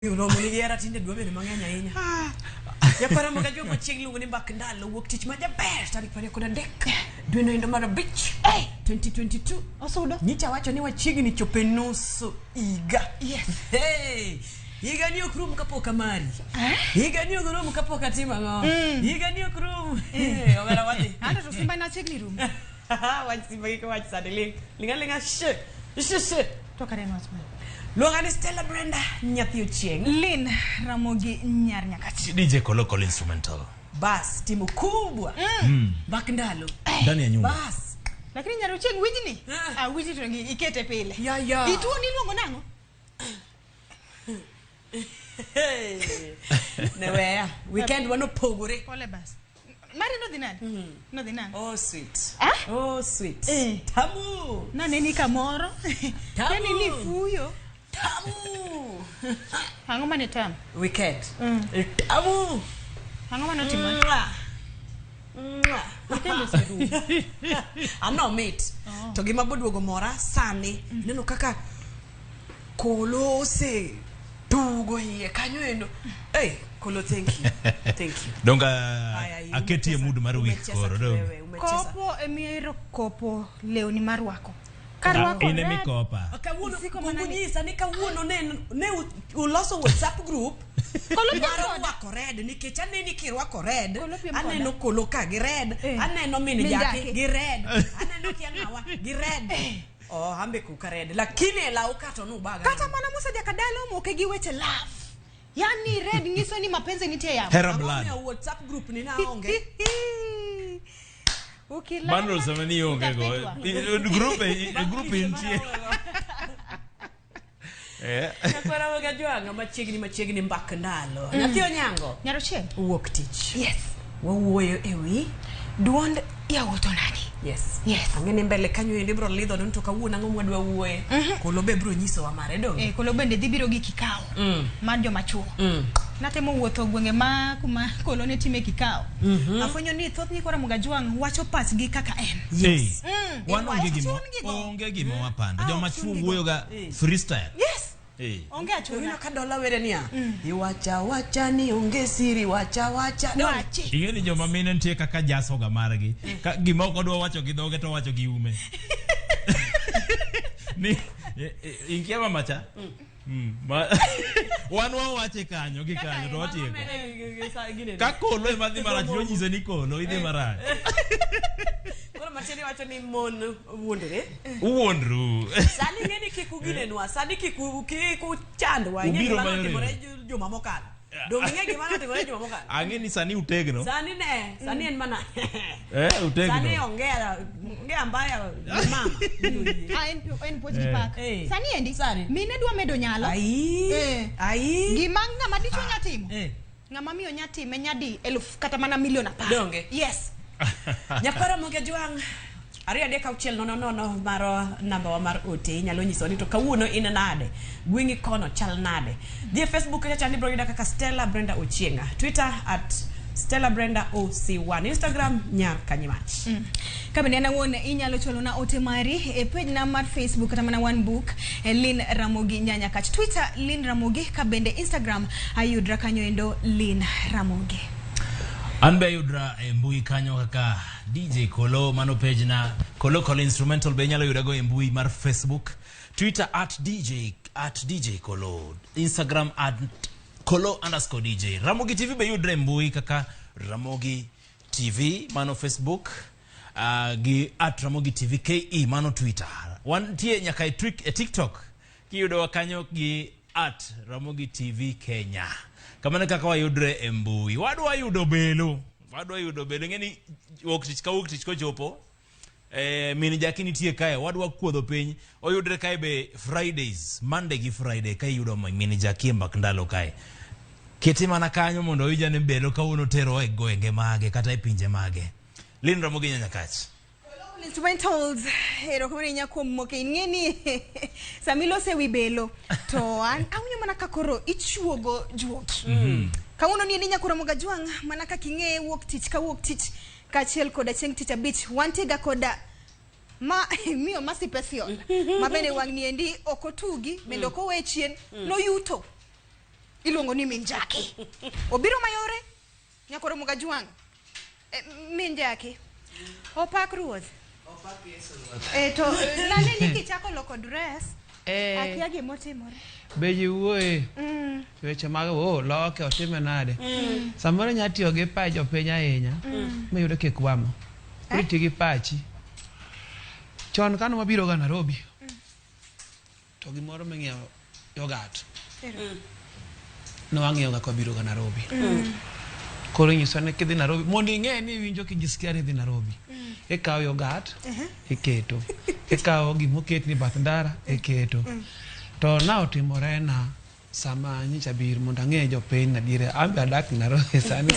Romo ni era tinde dwa bedo mang'eny ahinya. Yakora mga joma chieng luongo ni mbak ndalo wuok tich ma jaber tarik 23 dwe no endo mar abich 2022. Osudo. Nyicha wacho ni wachiegni chope nusu higa. Yes. Hey. Higa ni okrum kapok amari. Higa ni okrum kapok atima ngo. Higa ni okrum. Omera wadi. Anda to simba na chiegni rum. Wach simba ki wach sade linga shit. Shit. To karen wach ma. Luongani Stella Brenda nyathi ochieng. Lin Ramogi nyar nyakati. DJ Kolokol instrumental. Bas timu kubwa. Mbak ndalo. Ndani ya nyumba. Bas. Lakini nyar ochieng wijni. Wiji to ngi ikete pile. Ya. Ituo ni luongo nango? Neweya. Weekend wano pogore. Pole bas. Mari no dinani? No dinani. Oh sweet. Oh sweet. Tamu. Na neni kamoro. Yani ni fuyo. Tamu. Hango mane tam. Weekend. Tamu. Hango mane timo. Weekend oseru. Ano mate. To gima boduogo mora sani. Neno kaka Kolo se tugo hiye kanyo endo. Hey, Kolo, thank you. Donga aketi mood mar week koro do. Kopo emiero kopo leo ni marwako. Karwako ine mikopa. Kawuono kunyisa ni kawuono ne uloso WhatsApp group. Kolo marwako red nikech aneni kirwako red. Aneno Kolo ka gi red. Aneno mini jake gi red. Aneno kiangawa gi red. Oh, hambe kuka red. Lakini la ukato nubaga. Kata mana musa jakadalo moke gi weche love. Yani red ngiso ni mapenzi nitie yamo. Hera blood. Kwa WhatsApp group ni naonge. Bundles amani onge go. Group intie. Nakora wagajwanga machiegni mbak ndalo. Nyathi onyango. Nyaroche. Wuok tich. Yes. Wawuoyo ewi duond ya wuto nani. Yes. Angene mbele kanyo ende bro lidho don to kawuono ngo mwadwa wuoye. Kolo be bro nyiso wa mare dong. Kolo bende dhi biro gi kikao. Mar joma chuo. Natemo wuotho gwenge ma kuma Kolo ne time kikao. Afwenyo ni thoth ni kora Mugajwang wacho pas gi kaka en. Yes. Onge gimo wapanda. Joma chuo wuoyo ga freestyle. Yes. Onge achuna. Wino kadola were niya. Iwacha ni onge siri wacha. Ingeni joma mine ntie kaka jaso ga margi. Gima okodwa wacho gi dhoge to wacho gi ume. Ni inkiema macha. Wanwa wache kanyo gi kanyo to watieko. Ka Kolo ema dhi marach yo nyise ni Kolo idhi marach. Koro macheni wacho ni mon wuondre. Uwondru. Sani ngeni kiku ginenwa, sani kiku chandwa, ngeni mana timore juma mokalo. Donge gima na timore juma mokalo. Angeni sani utegno. Sani en mana. Utegno. Sani ongea mbaya mama. En pochi pak. Sani endi. Mine dwa medo nyalo. Ai. Gimanga madicho nyatimo. Ngama miyo nyatime nyadi 1000 kata mana milion apar. Donge. Yes. Nyakora Mugajwang Aria de kauchiel no maro namba wa mar ote nyalo nyiso ni to kawuono in nade gwingi kono chal nade die Facebook cha chani bro yuda kaka Stella Brenda Ochienga, Twitter @Stella Brenda OC1, Instagram nyar kanyimach. Kabende na wone inyalo cholo na ote mari page na mar Facebook kata mana one book Lin Ramogi nyanya kach, Twitter Lin Ramogi, kabende Instagram ayudra kanyo endo Lin Ramogi. Anbe yudra mbui kanyo kaka DJ Kolo mano page na Kolokol instrumental be nyalo yudago mbui mar Facebook, Twitter @DJ Kolo, Instagram @Kolo_DJ. Ramogi TV be yudra mbui kaka Ramogi TV mano Facebook, gi @Ramogi TV KE mano Twitter. Wantie nyaka TikTok ki yudo kanyo gi @Ramogi TV Kenya. Kamana kaka wayudre mbui. Wadwa yudo belo ngeni wok tich ko chopo. Mini jakini tie kae wadwa kuodho piny. Oyudre kae be Fridays, Monday gi Friday kai yudo mini jakie mbak ndalo kae. Keti mana kanyo mondo oyija ne belo kawuono tero e gwenge mage kata e pinje mage. Lin Ramogi nyanya kach. Instrumentals kumani nyako moke ngeni samilo se wibelo to awunyo mana kakoro ichuogo juoki. Kawuono ni nyakoro Mugajwang mana kakinge wuok tich kachiel koda chieng' tich abich wantiga koda ma miyo masipesio mabende wang'niendi okotugi bende okowechien no yuto iluongo ni min Jackie. Obiro mayore nyakoro muga juang. Min Jackie. Opak ruoth. Opak Yesu. To lane ni kichako loko dress. Akia gimotimore. Beji wuoye. Weche mag loke otime nade. Samoro nya tiyo gi pach jopiny ahinya. Miyudo kikwamo. Iti gi pachi. Chon kano mabiro ga Nairobi. To gimoro ming'iewo yogurt. No wang'iewo ga kobiro ga Nairobi. Koro nyiso ne kidhi Nairobi mondo ing'e ni winjo kijisikia ni dhi Nairobi. Ikawo yogurt, iketo. Ikawo gimoket ni bath ndara, iketo. To na otimore na sama nyicha bir mondo ang'e jopiny nadiere ambe adak Nairobi sani.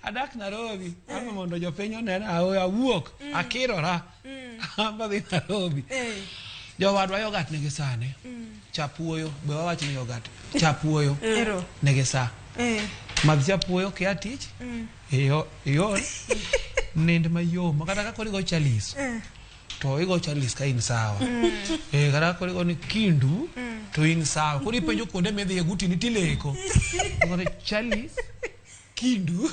Adak Nairobi, ama mondo jopiny onena awuok, akirora. Amba dhi Nairobi. Jowadwa yogurt nigi sane. Chapuoyo, be wawacho ni yogurt. Chapuoyo. Nigi sa. Madh chapuoyo kia tich. Iyo nind mayom. Makata kako nigo chalis. To igo chalis ka in sawa. Kata kako nigo ni kindu. To in sawa. Kuri penjo konde medhi eguti ni tileko. Kore chalis. Kindu.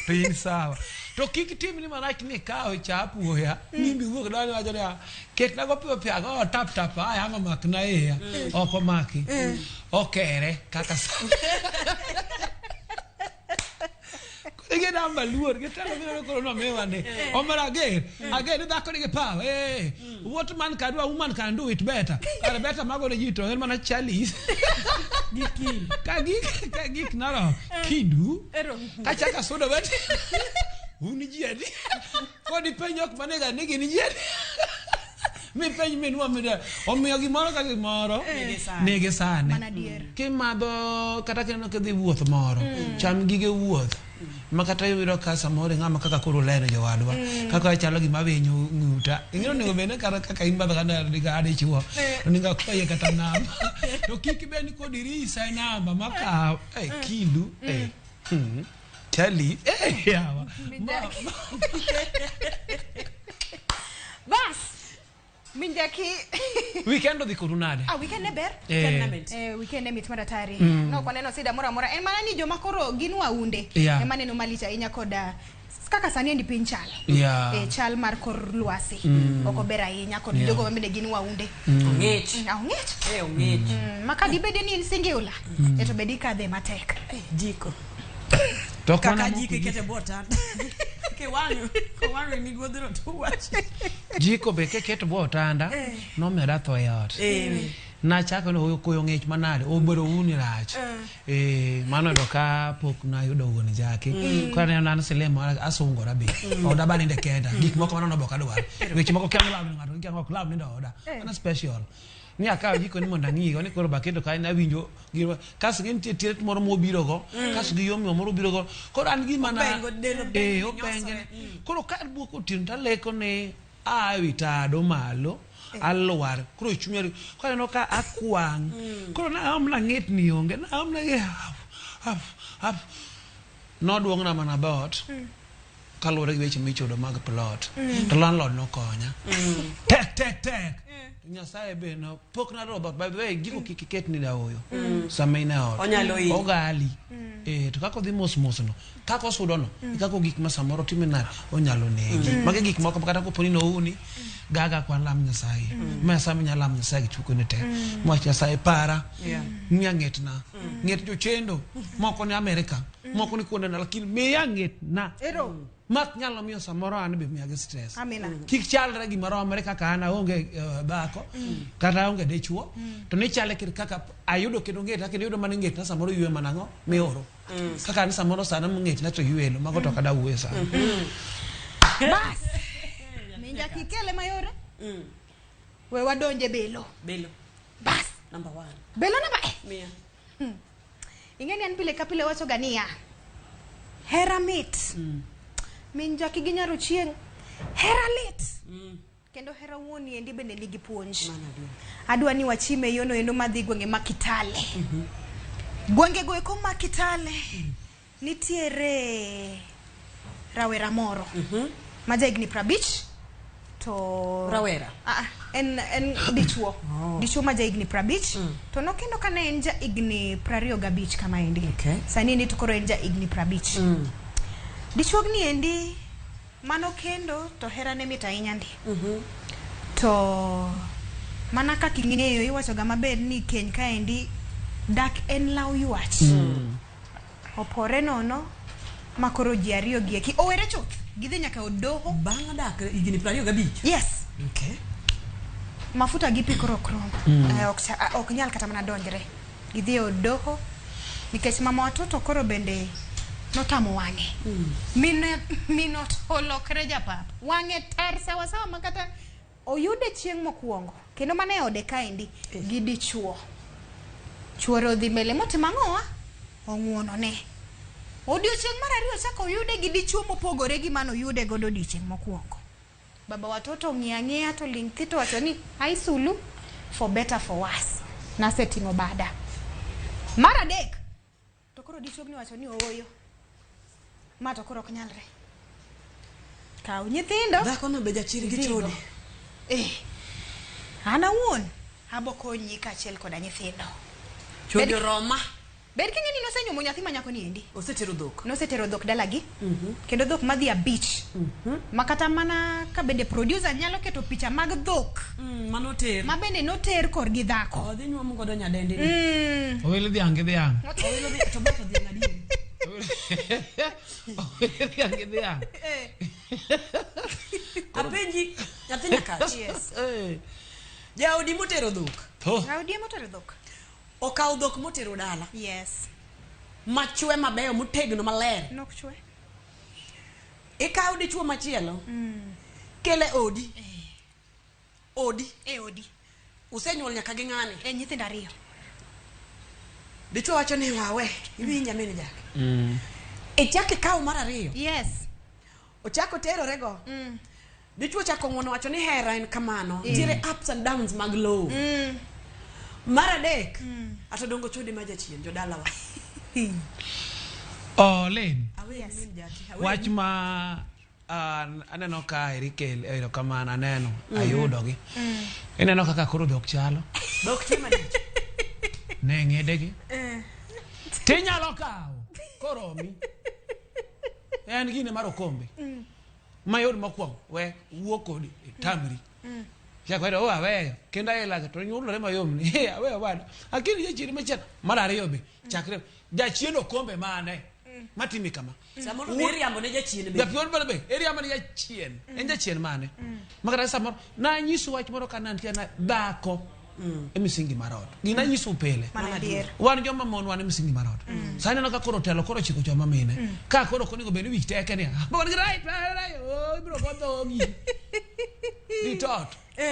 To in sawa. To kik tim ni manach ni kao chapuoya. Nimbi wuok dani wajore ya. Ket na go piwa piwa go tap tap. Ay hama mak na ea. Oko maki. Okere. Kaka sawa. Ige namba luor getalo mino ko no mewande omara again da ko ige pa what man can do a woman can do it better kare better mago jito en mana chalis giki ka naro kidu ka chaka soda wet uni jiedi ko di penyok manega nigi ni jiedi mi peny minwa mida omiyo gimoro ka gimoro nigi sane kimadho kata kendo kedhi wuoth moro cham gige wuoth makata yuro ka samore ngama kaka koro leno jowadwa kaka chalo gima winyo nguta ingiro nego bene kaka imba kana diga ade chiwo ninga koye kata namba to kiki beni ko dirisa namba maka kindu tali yawa bas min Jackie weekend di korunade weekend ne ber weekend ne mit madatari no kwa neno sida mora en mana ni joma koro ginwa unde e maneno malicha inya koda kaka sani ndi pinchal chal mar kor luasi oko bera inya kod jogo mamede ginwa unde ongech makadi bede ni singeula eto bedika de matek jiko kaka jiko kete bota ke wanyu ni godro to watch jiko be ke keto botanda no mera to yot na chako no koyo ngech manade obero uni rach mano doka pok na yudo woni jake ko ne nan selemo asungora be oda bani de kenda gik moko mano boka dwar weche moko kyan lab ngato kyan ok lab ni oda ana special ni akaw jiko ni monda ngigo ni koro baketo kai na winjo giro kas gin tiet moro mo biro go kas gi yom moro biro go ko an gi mana opengen koro kar buko tinta leko ne awitado malo alwar koro chunyari ko no ka akwang koro na amla nget ni onge na amla no duong na mana bot kalore gi weche michodo mag plot to landlord no konya tek Nyasaye be no pok na robot by the way giko kikiket ni da oyo samaina ot ogali to kako di mos no kako sudo no kako gik masamoro timenar onyalo negi mage gik moko kata ko poni no uni gaga kwa lam Nyasaye ma sam nyalam Nyasaye chuko ne te mo Nyasaye para nyanget na nget jo chendo moko ni America moko ni konde na lakini me yanget na mak nyalo miyo samoro an be miya stress amina kik chalre gi maro America kana onge bako kata onge dechuo to ne chale kaka ayudo kendo ngeta kendo yudo manenget na samoro yue manango meoro kaka ni samoro sana munget na to yuelo mago to kada uwe sana bas min Jackie kele mayore we wadonje belo bas number 1 belo number mia ingeni an pile kapile wacho gania heramit min Jackie ginyaro chieng heralit kendo hera woni endi bende nigi puonj adwa ni wachime yono endo madhi gwenge makitale gwenge go eko makitale nitiere rawera moro maja igni prabich to rawera en dichuo. Dichuo ma ja igni 50 to nokendo kana en ja igni 25 kama endi. Okay. Sani ni to koro en ja igni 50. Dichuo ni endi mano kendo to herane mit ahinya ndi. To mana ka king'eyo iwacho ga maber ni keny ka endi dak en law yuach. Opore nono makoro ji ariyo gi eki owere chuth gidhi nyaka odoho bang' dak igni 25. Yes. Okay. Mafuta gi pikoro krom. Ok nyal kata mana donjre. Gidhi odoho nikech mama watoto koro bende notamo wang'e. Minot olokre japap. Wang'e tar sawa sawa makata oyude chieng' mokwongo. Kendo mane ode kaendi gidi chuo. Chuoro dhi mbele motimo ang'owa ong'uono ne. Odiochieng' mar ariyo chako oyude gidi chuo mopogore gi mano yude godo odiochieng' mokwongo. Baba watoto ng'ia to ling thito wacho ni ai sulu for better for worse. Nasetimo bada. Mar adek to koro dichuogni wacho ni ooyo. Ma to koro ok nyalre. Kaw nyithindo. Dhako no be jachir gi chode. Ana wuon abo konyi kaachiel koda nyithindo. Chode Roma. Ber king'eni nosenyuomo nyathi ma nyako ni endi. Osetero dhok. Nosetero dhok dalagi. Kendo dhok madhi abich. Makata mana ka bende producer nyalo keto picha mag dhok. Manoter. Ma bende noter kor gi dhako. Odhi nyuomo godo nyadende. Owelo dhiang' gi dhiang'. Owelo dhi to bato dhiang' adieri. Owelo dhiang' gi dhiang'. Apenji nyathi nyakach. Yes. Jaodi motero dhok. Jaodi motero dhok. Okaw dhok motero dala. Yes. Machwe mabeyo motegno maler. Nok chwe. Ikaw dichuo machielo. Kele odi. Odi. Odi. Usenyuol nyaka gi ng'ane. Nyithindo ariyo. Dichuo wacho ni wawe. Iwinja mene jake. Ichake kaw mar ariyo. Yes. Ochako terore go. Dichuo chako ng'wono wacho ni hera en kamano. Tiere ups and downs mag low. Mar adek. Atodongo chode ma jachien jodala wa. Len. Yes. Wach ma aneno ka Erikel ero kamano aneno ayudogi. Ineno kaka koro dhok chalo. Dhok chwe manich. Ne ng'edegi. Tinyalo kawo koromi. En gine mar okombe. Mayod mokwongo we wuok kodi tamri. Ya kwero aweyo kenda ela to nyulore mayom ni aweyo bana akini jachiri machana mar ariyo be chakre jachien okombe mane matimi kama samoro eriambo ne jachien be japion bana be eriambo ne jachien en jachien mane makata samoro na nyisu wach moro kana ntiana dhako emisingi marot gina nyisu pele wan joma mon wan emisingi marot sani no ka koro telo koro chiko joma mine ka koro konigo bende wich teke ni bon right bro bodo gi ditot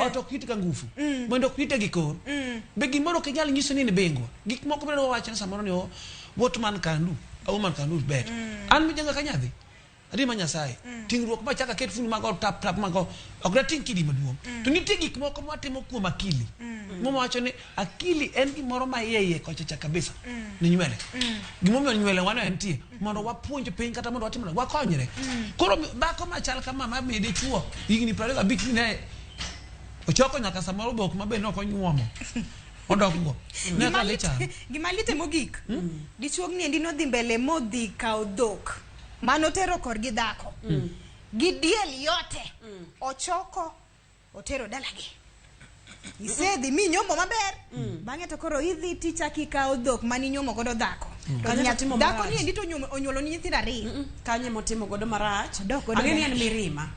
oto kitika ngufu mondo kwite gikor be gimoro ke nyal nyiso ni ne bengo gik moko bendo wacho na samoro ni what man can do a woman can do better an mi janga kanyadhi adi ma nyasaye tingruok ma chaka ket funi mago tap mago okra ting kidi maduong to nitie gik moko matimo kuom akili momo wacho ni akili en gimoro ma yeye kocha kabisa ni nywele gimomo nywele wana entie mondo wapuonj piny kata mondo watimre wakonyre koro dhako machal kama ma mede chuo igni 25 ne ochoko nyaka samoro bok mabe no konyuomo odoggo ne ka lecha gimalite mogik dichuogni endi no dhi mbele modhi kaw dhok manotero kor gi dhako gi diel yote ochoko otero dalagi isedhi mi nyomo maber bang'e to koro idhi tichaki kaw dhok mani nyomo godo dhako dhako ni endi to onyuolo ni nyithindo ariyo kanye motimo godo marach ang'eni en mirima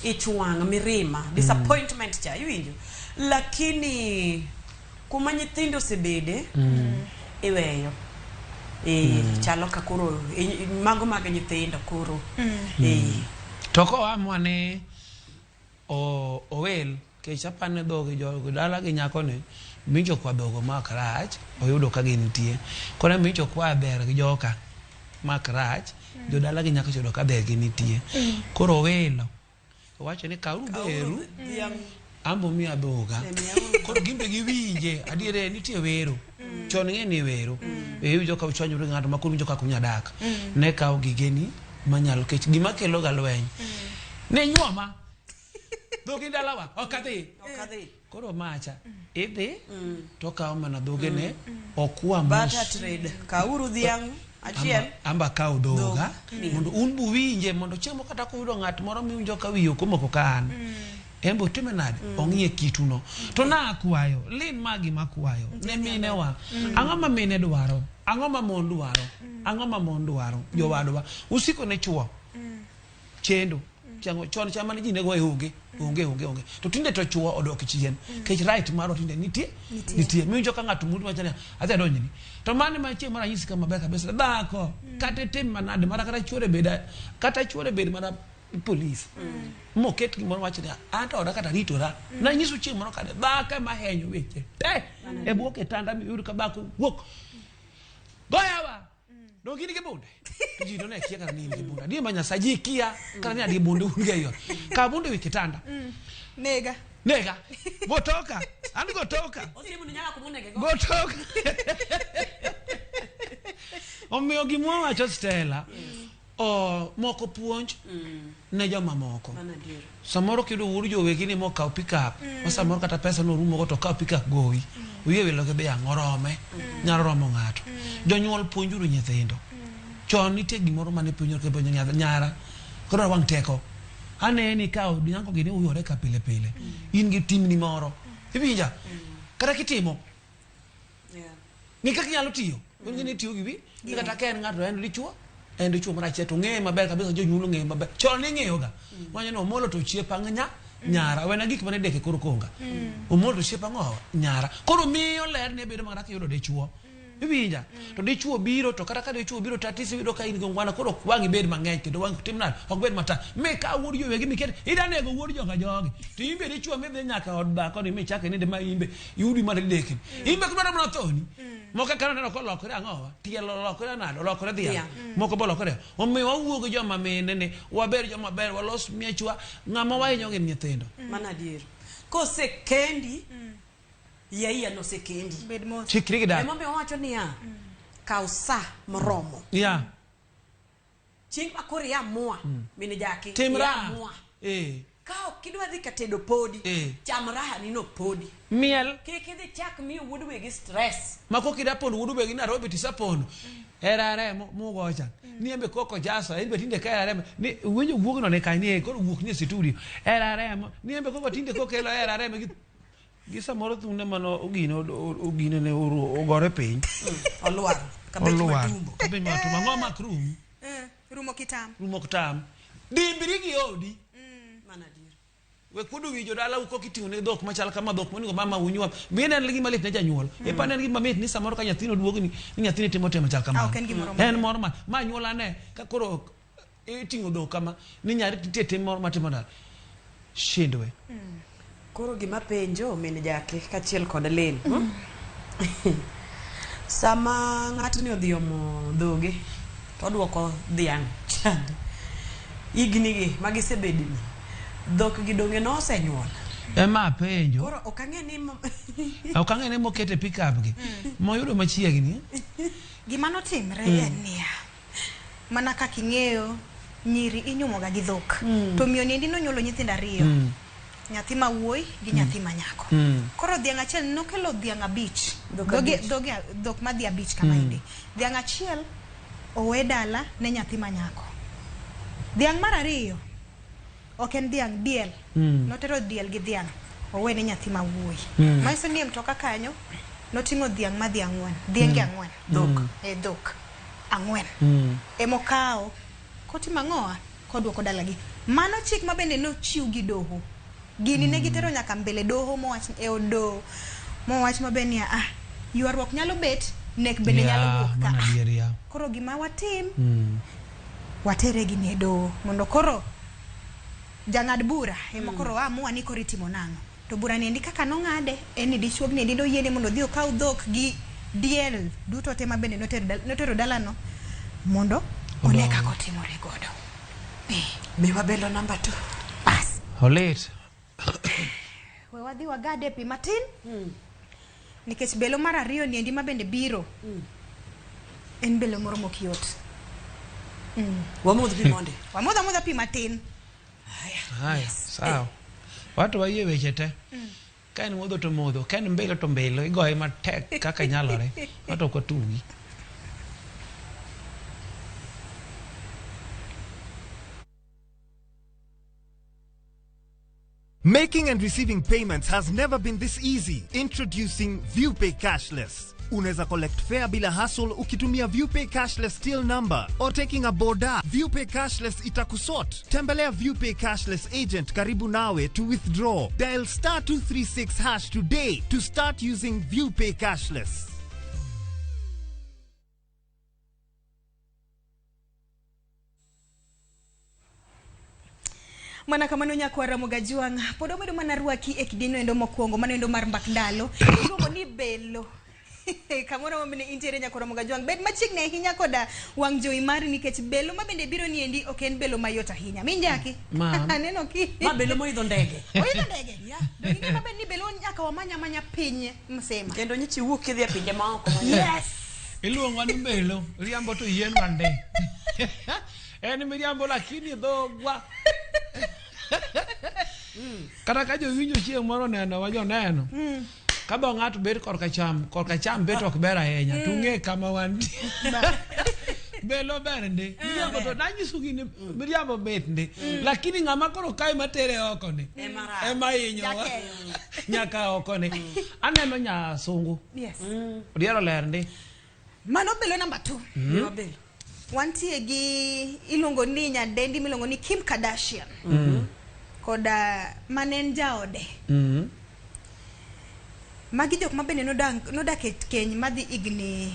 ichwang mirima disappointment cha iwinjo lakini kuma nyithindo sebede iweyo chalo ka koro mago mag nyithindo koro to ko amwane owel ke chapane dogo jogo dala gi nyako ne minjo kwa dogo makrach oyudo ka ginitie kone minjo kwa ber gi joka makrach jo dala gi nyako chodo ka ber ginitie koro welo wacho ni kauru beru ambo mi adoga koro gimbe giwinje adiere nitie wero chon ng'eni wero winjo ka uchwanyo ng'ato makuru winjo ka kunya dak ne kawo gigeni manyalo kech gima kelo ga lweny ne nyuoma dhogi dalawa okadhi koro macha idhi to kawo mana dhogene okwa barter trade kauru dhiang' achiel amba kawo dhoga mondo un buwinje mondo chiemo kata kuyudo ng'at moro miwinjo ka wiyo komoko kan embo time nade ong'ie kituno to na akwayo lin magi makwayo ne minewa ang'o ma mine dwaro ang'o ma mon dwaro ang'o ma mon dwaro jowadwa usiko ne chuo chendo chango chon chama ne jine go onge to tinde to chuo odok chien kech right maro tinde nitie miwinjo ka ng'at mudu machane adhi adonjni to mane ma chieng' mara nyisi kama ber kabisa dhako kata tim manade mara kata chuore bed mana police moket gimoro wacho ni anta oda kata ritora na nyiso chieng' moro kade dhako ma henyo weche te e bwo kitanda miyud ka bako wuok goyawa do gini ke bunde ji do ne kia kana nini ke bunda die manya sajikia kana ni adi bunde unge hiyo ka bunde wikitanda nega gotoka andi gotoka osimu ni nyaka kumunege gotoka omiyo gimwa wacho Stella moko puonj ne joma moko samoro kido wuru jowegi ni mokaw pick up samoro kata pesa no rumo to kaw pick up gowi wiye welo ke be angorome nyalo romo ng'ato jonyuol puonjuru nyithindo chon nitie gimoro mane puonjore ke bonyo nyara koro wang teko aneni kaw nyango gini uyore ka pile in gi tim ni moro ibinja kata kitimo ni kaka nyalo tiyo ngini tiyo gibi kata ken ng'ato en dichuo mara cheto ng'e maber kabisa jonyulo ng'e maber chon ni ng'eyo ga wanyo no molo to chiepa nyara wena gik mane deke koro konga omolo to chiepa ng'o nyara koro miyo ler ne bedo mara kiyudo dichuo ibinja to dichuo biro to kata ka dichuo biro tatisi wido ka in gongwana koro wangi bed mang'eny kendo wangi timna ok bed mata me ka wuod jowegi miket idane go wuod joga jogi to imbe dichuo medhe nyaka od dhako ni michake ni de ma imbe yudi mane deke imbe kuma na thoni moko kana neno ko lokore ang'owa tielo lokore nado lokore dhiang' moko bo lokore omiyo wawuogo joma mine ne waber joma ber walos miechwa ng'ama wahinyo gin nyithindo mana adier kose kendi yaiya no sekendi bed mos chikri gida emombe wacho niya kaw sa moromo chieng' makoro yamua mine jaki timra kao kidwa dhi katedo podi cham raha nino podi miel kidhi chak miyo wuod wegi stress mako kida pondo wuod wegi Nairobi tisapondo erare mugocha niembe koko jasa embe tinde ka erare ni winjo wuogno ne kanie koro wuok ni studio erare niembe koko tinde kokelo erare gisa moro thune mano ogino ne ogore piny olwar kabech matumbo ng'oma krum rumo kitam dimbiri gi odi mana adier we kudu wijo dala uko kitingo ne dhok machal kama dhok monego mama unywa mine en ligi malit ne janyuol e pa en ligi mamit ni samoro ka nyathino duogni ni nyathine timo machal kama en moro ma nyuola ne ka koro itingo dhok kama ni nyari tete moro matimo dala shindwe koro gima penjo mine jake kachiel kod len sama ng'ato ni odhi omo dhoge to odwoko dhiang' chande igni gi magisebedni dhok gi donge no osenyuol ema penjo koro okang'e ni mokete pick up gi moyudo machiegni gima notimre en niya mana kaka ing'eyo nyiri inyumoga gi dhok to miyo niendi nonyuolo nyithindo ariyo nyathi ma wuoyi gi nyathi ma nyako koro dhiang' achiel nokelo dhiang' abich dhok madhi abich kama indi dhiang' achiel owe dala ne nyathi ma nyako dhiang' mar ariyo ok en dhiang' diel notero diel gi dhiang' owe ne nyathi ma wuoyi maiso ni mtoka kanyo noting'o dhiang' madhi ang'wen dhienge ang'wen dhok ang'wen emokawo kotimo ang'owa kodwoko dalagi mano chik ma bende nochiw gi doho gini ne gitero nyaka mbele doho mowach e odo mowach mabe niya ywaruok nyalo bet nek bende nyalo wuok ka koro gima watim watere gini e doho mondo koro jang'ad bura ema koro amua ni koro itimo nang'o to bura niendi kaka nong'ade en ni dichuog niendi noyiene mondo odhi okaw dhok gi diel duto te ma bende notero dalano mondo one kaka otimore godo miwa belo namba 2 bas olit we wadhi wagade pi matin nikech belo mar ariyo niendi ma bende biro en belo moro mokiot wamodh pi monde wamodha pi matin haya sawa Watu waye weche te. Ka en modho to modho, ka en mbelo to mbelo, igoye matek kaka nyalore. Watu ko tugi. Making and receiving payments has never been this easy. Introducing ViewPay Cashless. Unaweza collect fare bila hassle ukitumia ViewPay Cashless till number or taking a boda. ViewPay Cashless itakusort. Tembelea ViewPay Cashless agent karibu nawe to withdraw. Dial *236# today to start using ViewPay Cashless. Mana kamano nyako Ramogi juang podo medo mana ruaki e kidino endo mokwongo mano endo mar mbak ndalo iluongo ni belo kamoro mane intere nyako Ramogi juang bed machigne hinya koda wang jowi mari nikech belo mabende biro ni endi ok en belo mayota hinya minjaki aneno ki ma belo moidho ndege oidho ndege ngi mabe ni belo nyaka wamanya pinye msema kendo nyichi wuok kidhi e pinje ma oko yes Iluongo ni mbelo, riambo to yien wande. En miriambo lakini dhogwa. Kata ka jowinjo chieng' moro neno wajo neno. Ka ba ng'ato bet korka cham bet ok ber ahinya. Tung'e kama wanti. Belo bernde. Miriambo to nanyisu gini miriambo betnde. Lakini ng'ama koro kai matere oko ne. Ema inyo. Nyaka oko ne. Aneno nya sungu. Yes. Odiero lernde. Mano belo number 2. Belo. Wantie gi ilongo ni nyadendi milongo ni Kim Kardashian. Koda manen jaode. Magi jok mabende nodak e keny madhi igni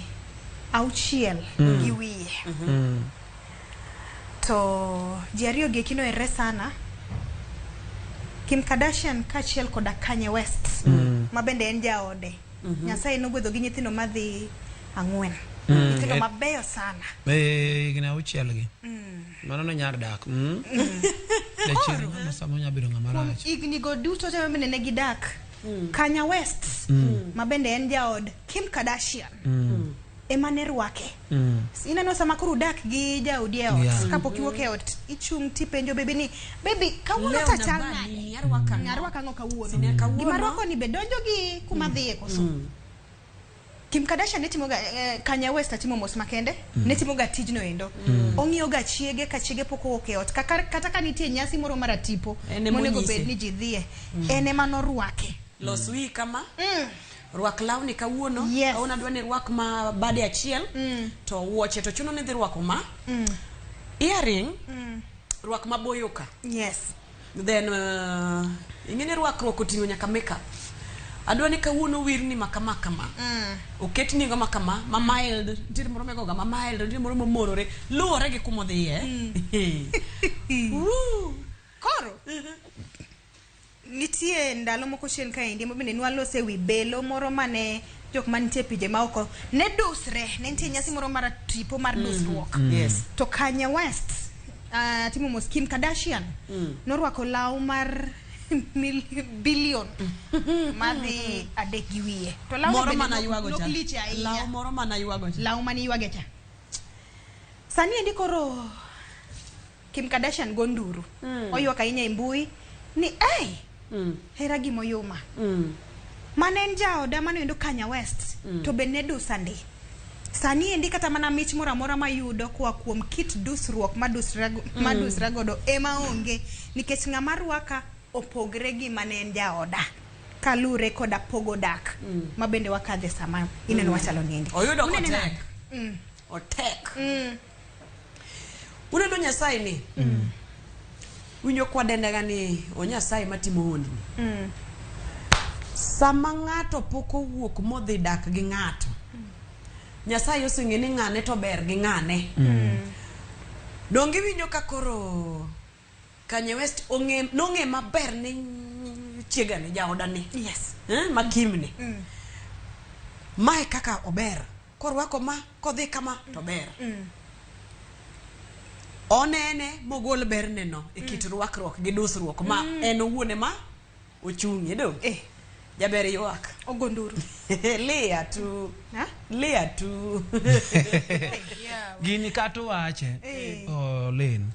auchiel gi wiye. To jiario gi kino ere sana. Kim Kardashian kachiel koda Kanye West. Mabende en jaode. Nyasaye nogwedho gi nyithindo madhi 4. Nyithindo mabeyo sana. Igni auchiel gi. Mano no nyar dak. Dechiro masamo nyabiro ngamarach. Igni go duto te mabende ne gidak. Kanye West mabende en jaod Kim Kardashian. Emane rwake. Ineno sama kuru dak gi jaudi e ot kapok iwuok e ot ichung' tipenjo bebe ni baby kawuono ta chal nade nyarwaka ngo kawuono gima rwako ni be donjo gi kuma dhiye koso. Kim Kardashian netimoga Kanye West atimo mos makende netimoga tijno endo ong'iyo ga chiege ka chiege pok owuok e ot kata ka nitie nyasi moro mar tipo monego bed ni ji dhie ene mano rwake los wi kama rwak lawni kawuono yes. Ona dwa ni rwak ma bade achiel to wuoche to chuno ni dhi rwako ma earring rwak maboyo ka yes then ingene rwakruok oting'o nyaka makeup adwa ni kawuono wirni makama oketni go makama ma mild ntir moro mego ga ma mild ntir moro momorore luore gi kumo dhiye koro nitie ndalo moko chien kaendi mabende nwalose wi belo moro mane jok mantie pije ma oko ne dusre ne nitie nyasi moro mar tipo mar dusruok yes to Kanye West timo mos Kim Kardashian norwako law mar billion madhi adek gi wiye to law moro mana yuago cha law moro mana yuago cha law mani yuage cha sani endi koro Kim Kardashian gonduru oyuaka ahinya e mbui ni hera gimo yuma manen jaoda mano endo Kanye West to bende dusandi sani endi kata mana mich mora mora mayudo kwa kuom kit dusruok madusra godo ema onge nikech ng'ama rwaka opogre gi manen jaoda kalure koda pogo dak mabende wakadhe sama ineno wachalo niendi oyudo kotek otek uneno Nyasaye ni winyo kwa dendega ni o Nyasaye matimo hondi sama ng'ato poko wuok modhi dak gi ng'ato Nyasaye oseng'e ni ng'ane to ber gi ng'ane dongi winyo ka koro Kanye West nong'e maber ni chiega ni jaoda ni yes makimni mae kaka ober korwako ma kodhi kama to ber onene mogol berne no e kit rwakruok gi dusruok ma en owuone ma ochung'e do jaber ywak ogonduru Lia tu Gini kato wache Len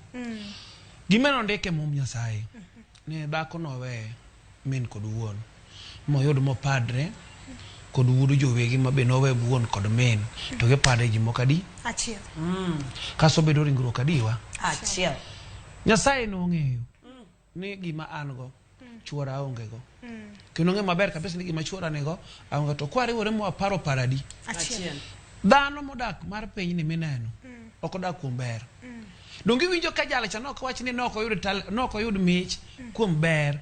Gimeno ndeke mum Nyasaye ne dhako no we min kod wuon moyud mo padre kod wuodo jowegi mabe nowe wuon kod min to gipadre ji moko adi achiel kaso bedo ringruok adiwa achiel Nyasaye nong'eyo ni gima an go chuora aonge go kendo ng'e maber kabisa ni gima chuora nego aonge to kwariwore mo aparo paradi achiel dhano modak mar piny ni mineno ok odak kuom ber dongi winjo ka jala cha nok wach ni nok oyud mich kuom ber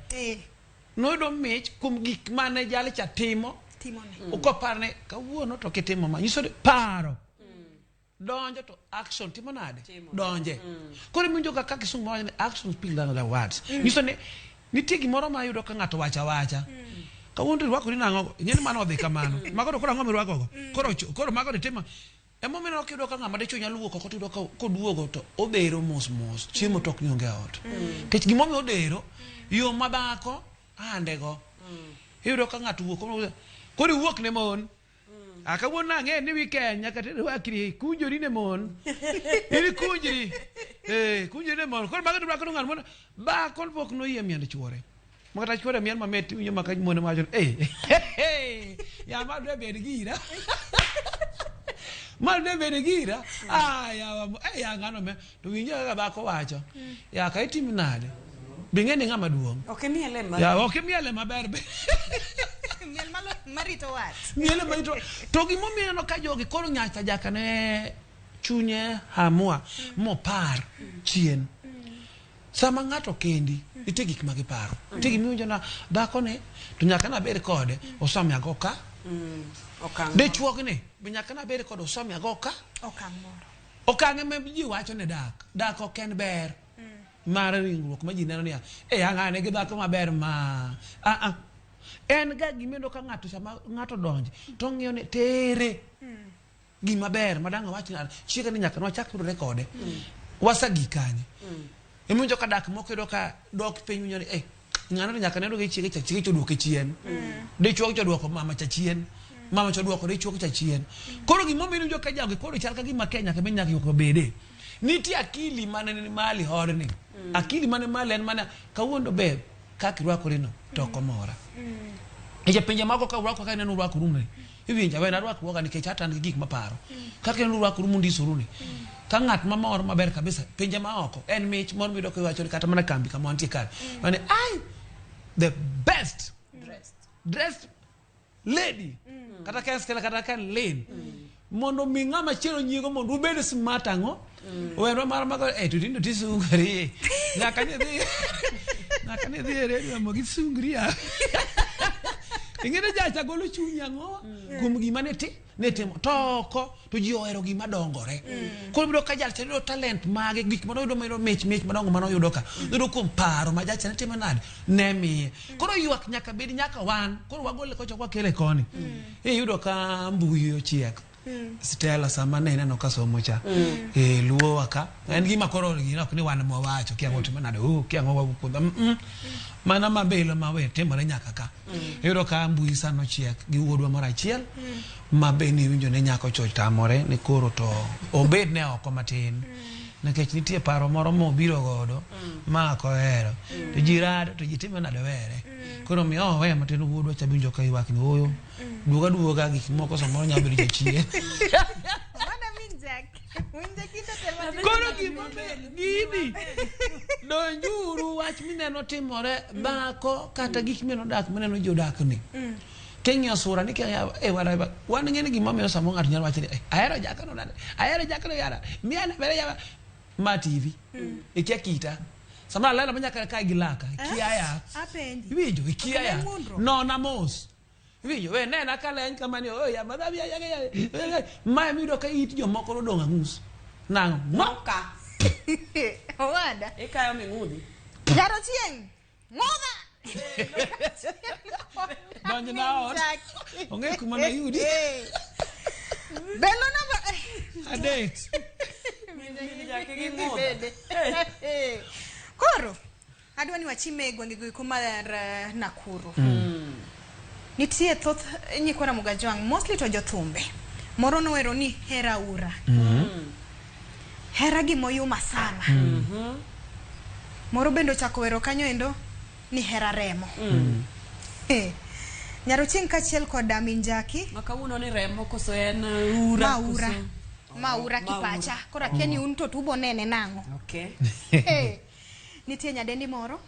noyudo mich kuom gik mane jala cha timo uko parne kawuono to kitimo ma nyiso paro donjo to action timo nade donje kore winjo ka kisungu ni action speak than the words nyiso ni nitie gimoro ma yudo ka ng'ato wacha kawuono rwako ni nango nyeni mano odhi kamano magodo kora ng'ome rwako go koro magodo timo emo mino kido ka ng'ama decho nyalo wuok ko tido ka koduogo to odero mos chiemo tok ni onge ot kech gimomi odero yo madhako andego yudo ka ng'ato wuok kori wuok ne mon akawuono ang'e ni weekend nyaka tedo wakri kunjori ne mon ili kunjri kunjri ne mon koro magodo rwako ng'an mon ba kon pok no yie miende chuore makata chuore mien mameti winjo maka mon ma ya ma dwe bed gira mal de bede gira ya ngano me to winjo ga ba ko wacho ya ka itimi nade bingene ngama duong okemiele ma ya okemiele maber be miel malo marito wat miele marito to gimomiyo no ka jogi koro nyacha jaka ne chunye hamua mo par chien sama ng'ato kendi ite gik magiparo ite gimiwinjo na dhako ne to nyaka na ber kode osom yago ka okang de chuogne be nyaka na ber kod osom yago ka okang moro okang me ji wacho ne dak ok en ber mar ringruok ma ji neno ni ang'ane gi dhako maber ma en ga gimendo ka ng'ato sama ng'ato donje to ng'iyo ne tere gima ber madanga wach na chika ni nyaka no chak rekode wasagi kanye emunjo ka dak moko do ka dok piny winyo ni ng'ano nyaka neno gi chike chike choduoke chien de chuok choduoko mama cha chien mama choduoko de chuok cha chien koro gimomi winjo ka jango koro chal ka gima Kenya ke nyaka yoko bede nitie akili mane ni mali horni akili mane mali en mana kawuondo be kakirwako rino to komora eje pinje mago ka urwako ka neno urwako rumne iwinja we na rwako woga nikech hata ngi gik maparo kaka neno urwako rumu suruni ka ng'at mamor maber kabisa pinje ma oko en mich mor mido ko wacho kata mana kambi kama antie kar mane the best dressed lady kata kan stela kata kan lane mondo mi ng'ama chielo nyiego mondo ubed smart ango wero mar mago to tindo tisungri nyaka ne dhi redio mo gisungri ingene jacha golo chunya ngo kuom gima ne timo toko to ji ohero gima dongore koro bido ka jacha yudo talent mage gik mano yudo mero mech madongo mano yudo ka yudo kuom paro ma jacha ne timo nade ne mi koro ywak nyaka bed nyaka wan koro wagole kocho kwa kele koni yudo ka mbuyi ochiek Stella sama ne neno ka somo cha luo waka en gima koro ok ni wan mo wacho kiango timo nade kiango wabukudha mana mabelo mawe temore nyaka ka yudo ka mbui sano chiek gi wuodwa mara achiel mabeni winjo ne nyako cho tamore ni koro to obed ne oko matin nikech nitie paro moro mo biro godo ma ko hero to jirado to jitimo nade were koro mi we matin wuodwa cha winjo ka ywak ni oyo duoga gik moko samoro nyabiro jachie wana minjak kita tema koro gini donjuru wach mineno timore dhako kata gik mineno dak mineno jodak ni keng'io sura ni wan ng'eni gima miyo samo ng'ato nyalo wacho ni ahero jakano nade ahero jakano yara miana bere yaba ma TV ikia kita samara lela manyaka ka gilaka kiaya apendi winjo kiaya no na mos winjo we nena kala kama ni ya madhabi ya ma mido ka it jo moko donga ngus nango moka wada ikayo mingudi jaro chien ngoda donjo na on onge kuma na yudi belo na adate koro adwani wachime gwenge kumar Nakuru nitie thoth nyikwara Mugajwang mostly to jothumbe moro nowero ni hera ura hera gimoyuma sana moro bendo chako wero kanyo endo ni hera remo. Nyaroching kachiel koda min Jaki. Makawuono ni remo koso en ura. Maura kipacha. Kora kia ni unto tubo nene nango. Okay. Nitie nyadendi moro.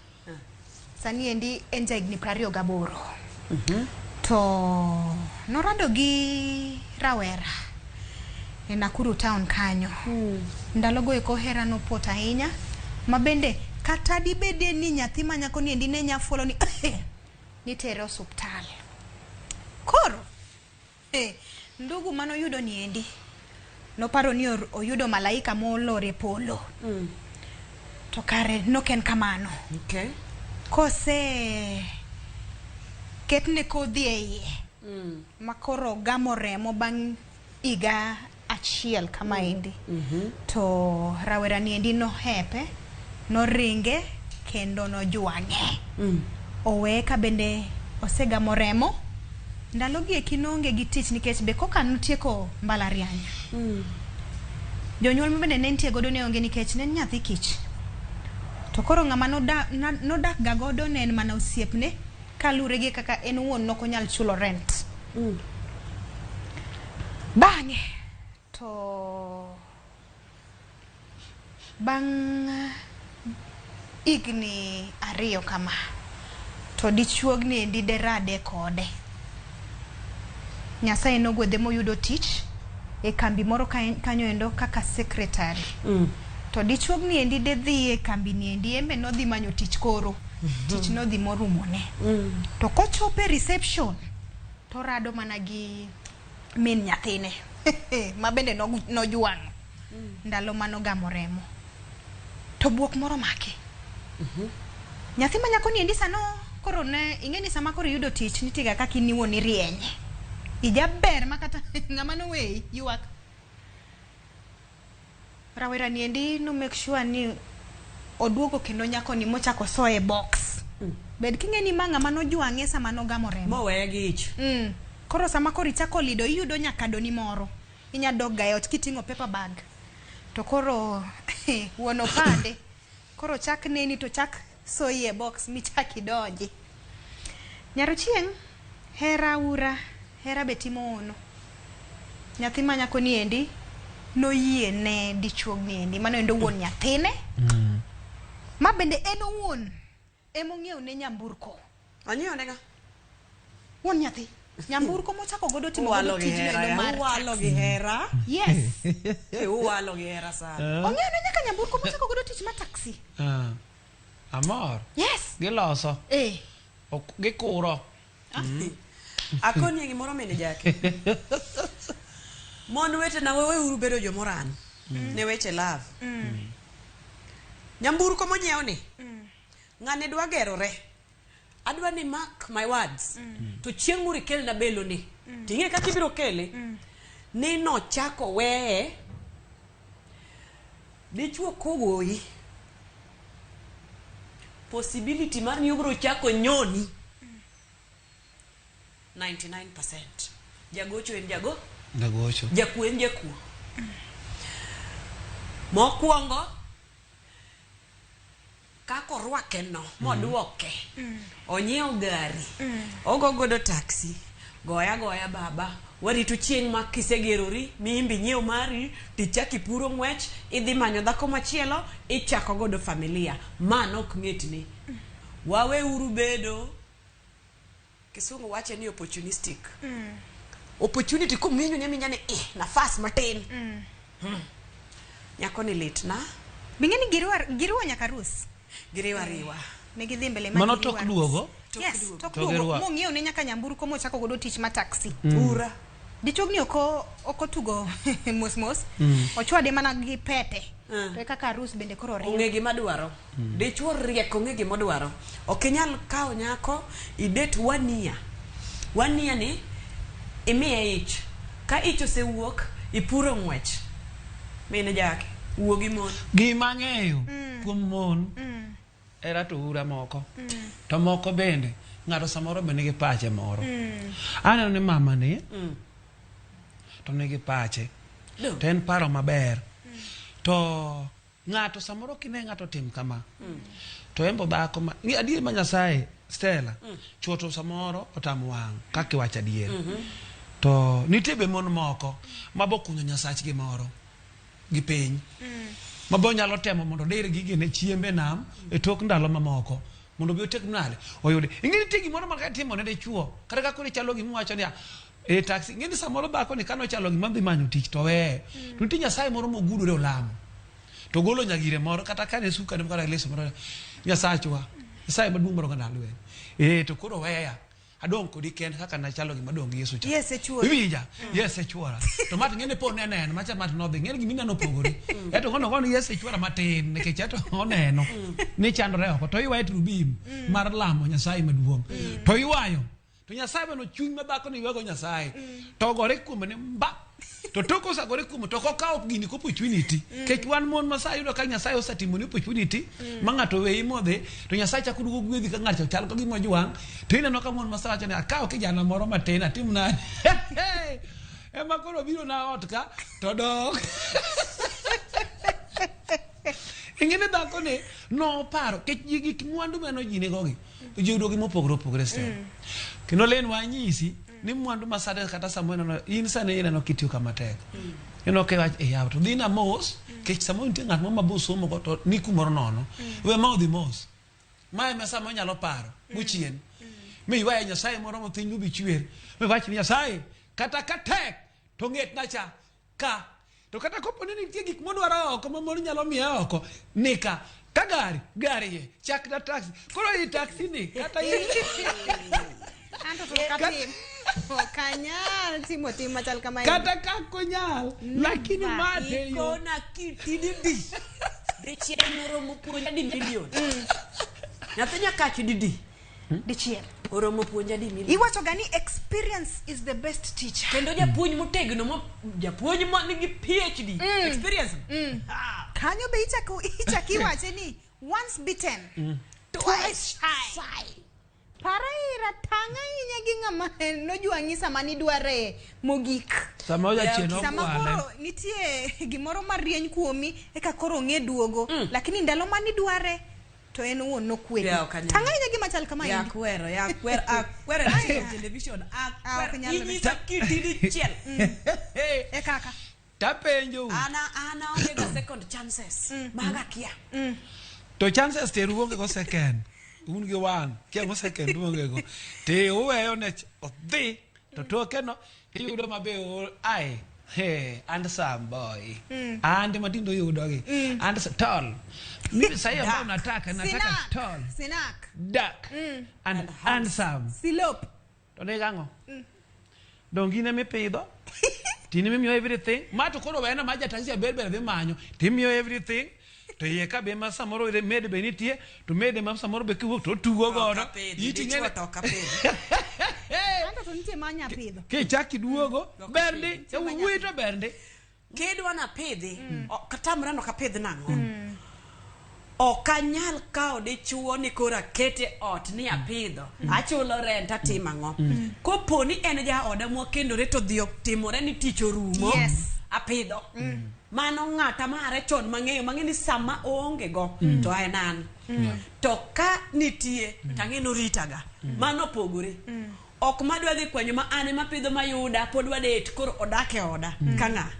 Sani endi en jahigni 28. To norado gi rawera e Nakuru town kanyo. Ndalogo eko hera no pot ahinya. Mabende kata dibede ni nyathi manyako ni endi ne nyafuolo ni nitere osuptal. Koro ndugu mano yudo ni endi no paro ni oyudo malaika molore polo. To kare noken kamano. Okay. Kose ketne kodhi e iye. Makoro gamo remo bang' higa achiel kama endi. To rawera ni endi no hepe, no ringe kendo no juange. Owe ka bende osegamo remo. Ndalogi eki nonge gi tich nikech be koka notieko mbalariany. Jonyuol bende ne nitie godo ne onge nikech ne nyathi kich. To koro ng'ama nodak ga godo ne en mana osiepne kalure gi kaka en wuon nokonyal chulo rent. Bang'e to bang' igni 2 kama to dichuogni endi derade kode. Nyasaye nogwedhe moyudo tich e kambi moro kanyo endo kaka secretary. To dichuogni endi de dhi e kambi ni endi embe nodhi manyo tich koro. Tich nodhi morumone. To kochope reception to rado mana gi min nyathine. Mabende nojuang. Ndalo mano gamo remo. To buok moro make. Nyathi manyako ni endi sano koro ne ingeni sama koro yudo tich nitiga kaka iniwo ni rieny. Ijaber makata ng'ama no wey yuak. Rawera ni endi no make sure ni oduogo kendo nyako ni mochako soe box. Bed kingeni manga mano juange sama no gamo remo. Mowe gi ich. Koro sama koro ichako lido iyudo nyaka doni moro. Inya dog ga ot kitingo paper bag. To koro wono pande. Koro chak neni to chak soie box michaki donji. Nyarochieng hera ura, hera betimo ono. Nyathi manyako ni endi no yie ne dichuog ni endi mano endo wuon nyathine. Ma bende eno wuon emo ng'iew ne nyamburko. Anyiew nega. Wuon nyathi nyamburko mochako godo timo godo tijno eno mar walo gi hera. Yes. Walo gi hera sana. Ong'iew ne nyaka nyamburko mochako godo tich ma taxi. Amor. Yes. Giloso. Gikuro. Akoni gimoro mene Jaki. Mon wete na wewe uru bedo jomoran. Ne weche love. Nyamburko monyiew ni. Ng'ane dwa gerore. Adwa ni mark my words. To chieng' muri kel na belo ni. Tinge kaka ibiro kele. Ni no chako weye. Dichuo kogoyi. Possibility mar ni ubiro chako nyoni. 99%. Jagocho en jago. Jagocho. Jakuo en jakuo. Mokwongo kako rwake no moduoke. Onyiew gari. Ogogodo taxi. Goya baba. Warito chieng' ma kisegerori, mimbi nyiew mari, tichaki puro ng'wech, idhi manyo dhako machielo, ichako godo familia. Mano ok ng'etni. Wawe uru bedo Kisungu wache ni opportunistic. Opportunity kuminyo ni minyane nafas matin. Nyako ni lit na. Bingeni giruwa nyaka rus. Giriwa riwa. Negidhi mbele mano tok duogo. Yes, tok duogo. Mong'iew ne nyaka nyamburko mochako godo tich ma taxi. Ura. Dichuogni oko tugo mos. Ochwade mana gi pete. To kaka rus bende koro riyo. Onge gima dwaro. Dichuo rieko onge gima dwaro. Okinyal kao nyako I date 1 year. 1 year ni imiye ich. Ka ich osewuok ipuro ng'wech. Mine Jaki wuogi mon. Gima ng'eyo kuom mon era to ura moko. To moko bende ng'ato samoro bende nigi pache moro. Aneno ni mama ni to nigi pache. To en paro maber. To ng'ato samoro kine ng'ato tim kama. to embo dhako ma ngi adier ma Nyasaye Stella choto samoro otamwang kaka wacha adier to nitie be mon moko mabokunyo Nyasache gimoro gi piny mabo nyalo temo mondo dire gigi ne chiembe nam e tok ndalo mamoko mondo bi otek nale oyude ingini tigi moro maka timo ne chuo kata ka kuri chalo gimu wacho ni e taxi ngini samoro bako ni kano chalo gima dhi manyo tich to we to ti Nyasaye moro mogudore olamo to golo nyagire moro kata kane suka ne kara leso moro Nyasachwa Nyasaye maduong' moro kana lwe to koro weya adong kodi ken kaka na chalo gima dong Yesu cha Yes, chwora. Iwija yes chwora to mat ngene po nene macha mat no dhi ngene gimina no pogore eto kono yes chwora matin ne kecha to oneno ni chandore oko to iwa trubim mar lamo Nyasaye maduong' to iwayo to Nyasaye bano chuny madhako ni wego Nyasaye to gore kuom ne mba to toko sa gore kuom to koka gini ko opportunity kech wan mon Masayi yudo ka Nyasaye osetimo ni opportunity mangato we imodhe to Nyasaye chakudu gwedhi ka ngato chal ka gimo jwang to ineno ka mon Masayi wacho ni akaw kijana moro matin atimna ema koro biro na ot ka to dok ingene dhako ne no paro kech gik mwandu meno jine gogi judo gi mopogore ste kino len wanyisi ni mwandu masade kata samono no insane ina no kitiu kama tek ino ke wach ya to dina mos ke samono tinga ng'at mama boso mo to ni kumoro nono we maudhi mos mai mesa mo nyalo paro buchien mi waye Nyasaye moro mo tingu bi chwer mi wach ni Nyasaye kata katek to nget na cha ka to kata kopo ni nitie gik modwaro oko mo nyalo miye oko nika ka gari ye chak na taxi koro i taxi ni kata ye Anto to katim kanyal timo machal kama kata kakonyal lakini mate yo kona kitididi de chiemoro mopuonja di milion nyathanya kachi didi dichiel oromo puonja di milion iwacho gani experience is the best teacher kendo japuonj motegno mo japuonj mo nigi PhD experience kanyo be ichaki wache ni once bitten twice shy paraira tanga inya gingama no juangisa mani dware mogik samoja cheno sama koro nitie gimoro marieny kuomi eka koro nge duogo lakini ndalo mani dware to en won no kweli tanga inya gima chal kama ya kwero na television akwero inyisa kitidi chiel e kaka tapenjo ana onge ga second chances maga kia to chances te ruonge go second unge wan kia go second ruonge go te uweyo ne odhi to toke no yudo mabe ai and some boy and matindo yudo gi and tall mimi sasa ambao nataka tall sinak dark and handsome silop to ne gango dongine me pido tini mimi everything mato koro wena maja tanzia berber be manyo timi everything to ye ka be masa moro re mede benitie to mede masa moro be kuwo to tugo godo yiti ngene to kapedi anda to nitie manya pido ke chaki duogo bernde e wuito bernde kedwa na pedhi katamra no kapedhi nango okanyal kao de chuo ni kora kete ot ni apidho achulo rent atimango koponi en ja oda mo kendore to dhiok timore ni tich orumo apidho mano ng'ata mare chon mang'eyo ni sama onge go to enan to ka nitie tang'eno ritaga mano pogore ok madwa dhi kwenyo ma ane mapidho mayuda pod wadet koro odake oda kanga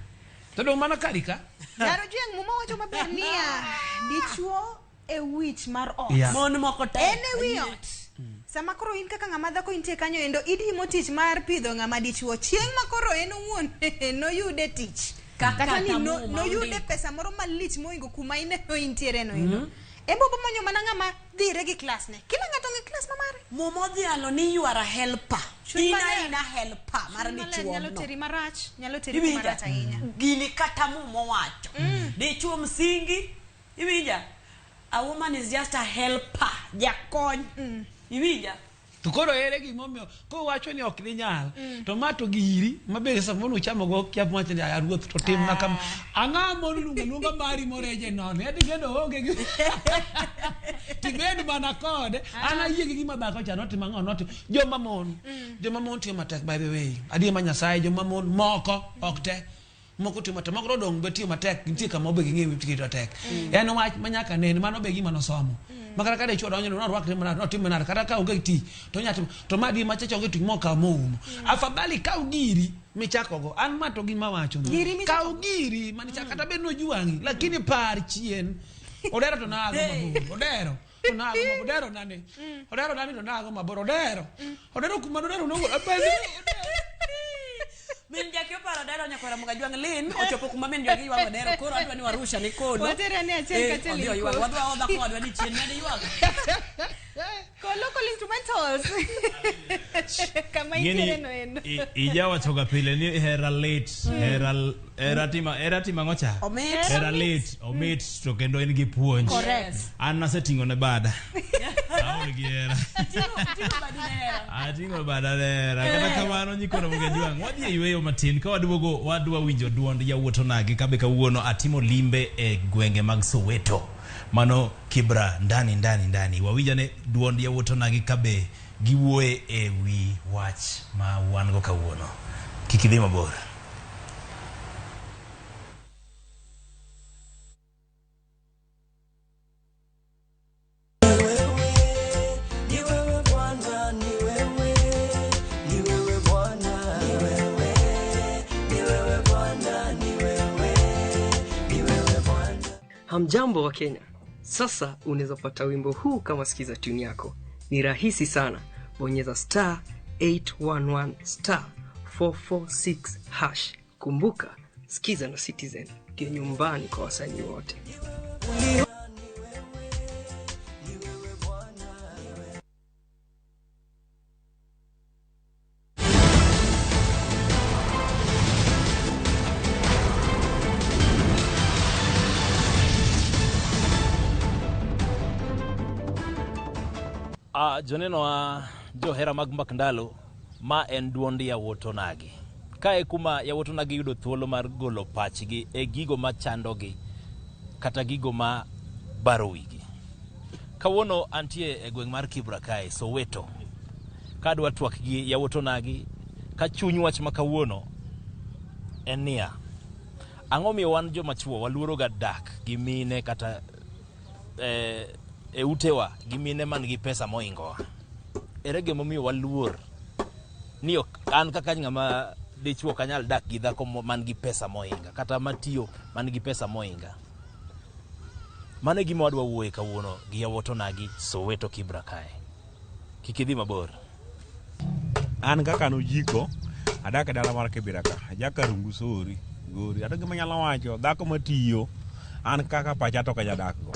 to do mana karika yaro jeng mumo wacho maber niya dichuo e wich mar ot mon moko te ene wiot sama koro in kaka ng'ama dhako intie kanyo endo idimo tich mar pidho ng'ama dichuo chieng' ma koro en owuon no yude tich kata ni no yude pesa moro malich moingo kuma ineno intiere no endo ebo bomonyo mana ng'ama dhire gi class ne kila ng'ato ngi class mamare momo dhialo ni you are a helper ina helper mar dichuo nyalo teri marach ahinya gini kata momo wacho dichuo msingi ibija a woman is just a helper jakony ibija to koro ere gi momio ko wacho ni ok ni nyal to mato giri mabe sa mono chamo go kya mwache ni aruoth to tim na kam anga mono lunga mari moreje non edi gendo onge gi tibedo mana kode ana yegi gi mabako cha not mango not joma mon tim attack by the way adi ma Nyasaye joma mon moko okte moko timo to moko dong betio matek nitie kama obe ng'eyo tiko tek en wach manyaka nen mano be gima nosomo makara kada ichwo donjo no rwakre mana no timo nada kata ka onge ti to nyati to madi machacho onge timo ka mo afadhali ka ugiri michakogo an mato gima wacho ka ugiri manicha kata be no juangi lakini par chien odero to nago mabor odero to nago mabor odero nani to nago mabor odero kuma odero no apezi min jakyo para dero nyakwara mga juang lin ochopo kuma min jogi yuang dero koro adwa ni warusha ni kodo Watera ni achiel ka achiel ni kodo. wadwa odha kodwa ni chien ne yuang Local instrumentals. Kama itere no eno. Ijawa choga pile ni hera late, hera tima ngocha. Hera late, omit to kendo en gi puonj. Correct. An nasetingo ne bada. Aonge gi hera. Tingo bada hera. Kata kamano nyikoro mga juang. Wadhi e yweyo matin ka wadwa winjo duond yawuoto nagi kabe kawuono atimo limbe e gwenge mag Soweto. Mano Kibra ndani wawinjane duond yawuoto nagi kabe giwuoye e wi wach ma wan go kawuono. Kik idhi mabor. Hamjambo wa Kenya. Sasa unaweza pata wimbo huu kama sikiza tune yako. Ni rahisi sana. Bonyeza *811 *446#. Kumbuka, sikiza na Citizen ndio nyumbani kwa wasanii wote. Joneno wa johera mag mbak ndalo ma en duond yawuoto nagi. Kae kuma yawuoto nagi yudo thuolo mar golo pachgi e gigo machandogi kata gigo ma baro wigi. Kawuono antie e gweng' mar Kibra kae Soweto. Kadwa twak gi yawuoto nagi ka chuny wach ma kawuono en niya. Ang'o miyo wan joma chuo waluoro ga dak gi mine kata e utewa gi mine man gi pesa moingowa. Ere gemo miyo waluor ni an kaka ng'ama dichuo kanyal dak gi dhako man gi pesa moinga kata matiyo man gi pesa moinga. Mane gima wadwa wuoye kawuono gi yawuoto nagi Soweto Kibra kae. Kik idhi mabor. An kaka no jiko adak e dala mar Kibra ka. Ajaka rungu sori gori. Ado gima nyalo wacho dhako matiyo an kaka pacha to kanya dak go.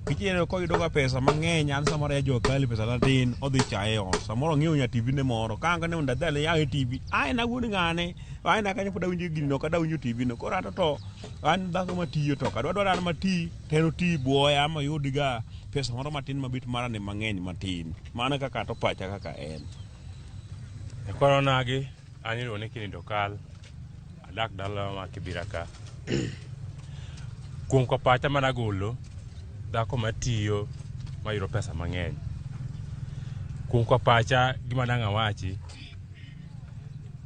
Kichiro ko yudo ga pesa mang'eny an samoro ya jo kali pesa latin odhi chae on samoro ng'iewo nya TV ne moro kanga ne unda dale ya TV ai na gudu ngane ai na kanyo poda winjo gino kada winjo TV no kora to an dhako matiyo to kadwa dwara mati tero ti boya ma yudiga pesa moro matin mabit mara ne mang'eny matin mana kaka to pacha kaka en e korona gi aniro ne kinindo kal adak dala ma Kibra ka kum ko pacha mana golo dhako matiyo mayudo pesa mang'eny. Kum kwa pacha gima nanga wachi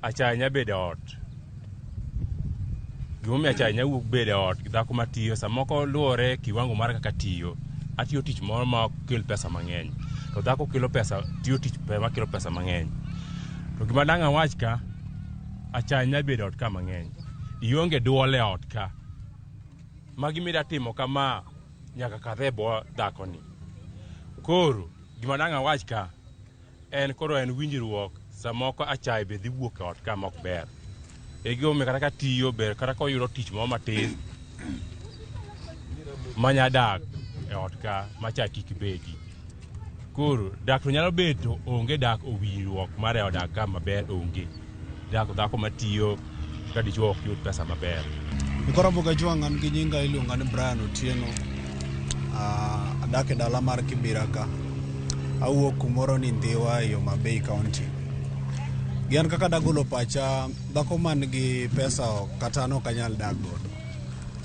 achanya bede ot. Gima achanya bede ot dhako matiyo samoko luore kiwango mar kaka tiyo. Atiyo tich moro ma kel pesa mang'eny. To dhako kelo pesa tiyo tich ma kelo pesa mang'eny. To gima nanga wach ka achanya bede ot ka mang'eny. Ionge duole ot ka. Magi mida timo kama nyaka kadhebo dhako ni. Koro gima nanga wach ka en koro en winjruok samoko achai be dhi wuok ot ka mok ber. Ego me kata ka tiyo ber kata ko yudo tich mo matin manya dak e ot ka macha kik bedi. Koro dak to nyalo bedo onge dak owinjruok mar e odak ka maber onge. Dak dhako matiyo ka dichuo ok yud pesa maber. Ikora boga juangan gi nyinga iluonga ni Brian Otieno. Adak e dala mar Kibra ka. Awuok kumoro ni Ndhiwa e Homa Bay County. Gian kaka dagolo pacha dhako man gi pesa kata no kanyal dak godo.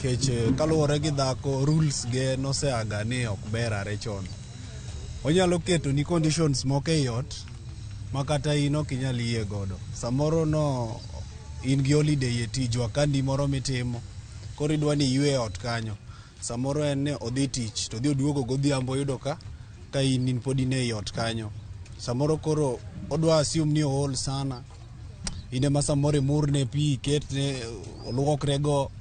Kech kaluwore gi dhako rules ge no se aga ni ok ber are chon. Onyalo keto ni conditions moke yot makata ino kinyal yie godo. Samoro no in gi holiday e tich wakandi moro mitimo koro idwa ni ywe ot kanyo samoro en ne odhi tich to dhi oduogo godhiambo yudo ka in pod in e ot kanyo samoro koro odwa assume ni ool sana ine ma samoro murne pi ketne oluokre go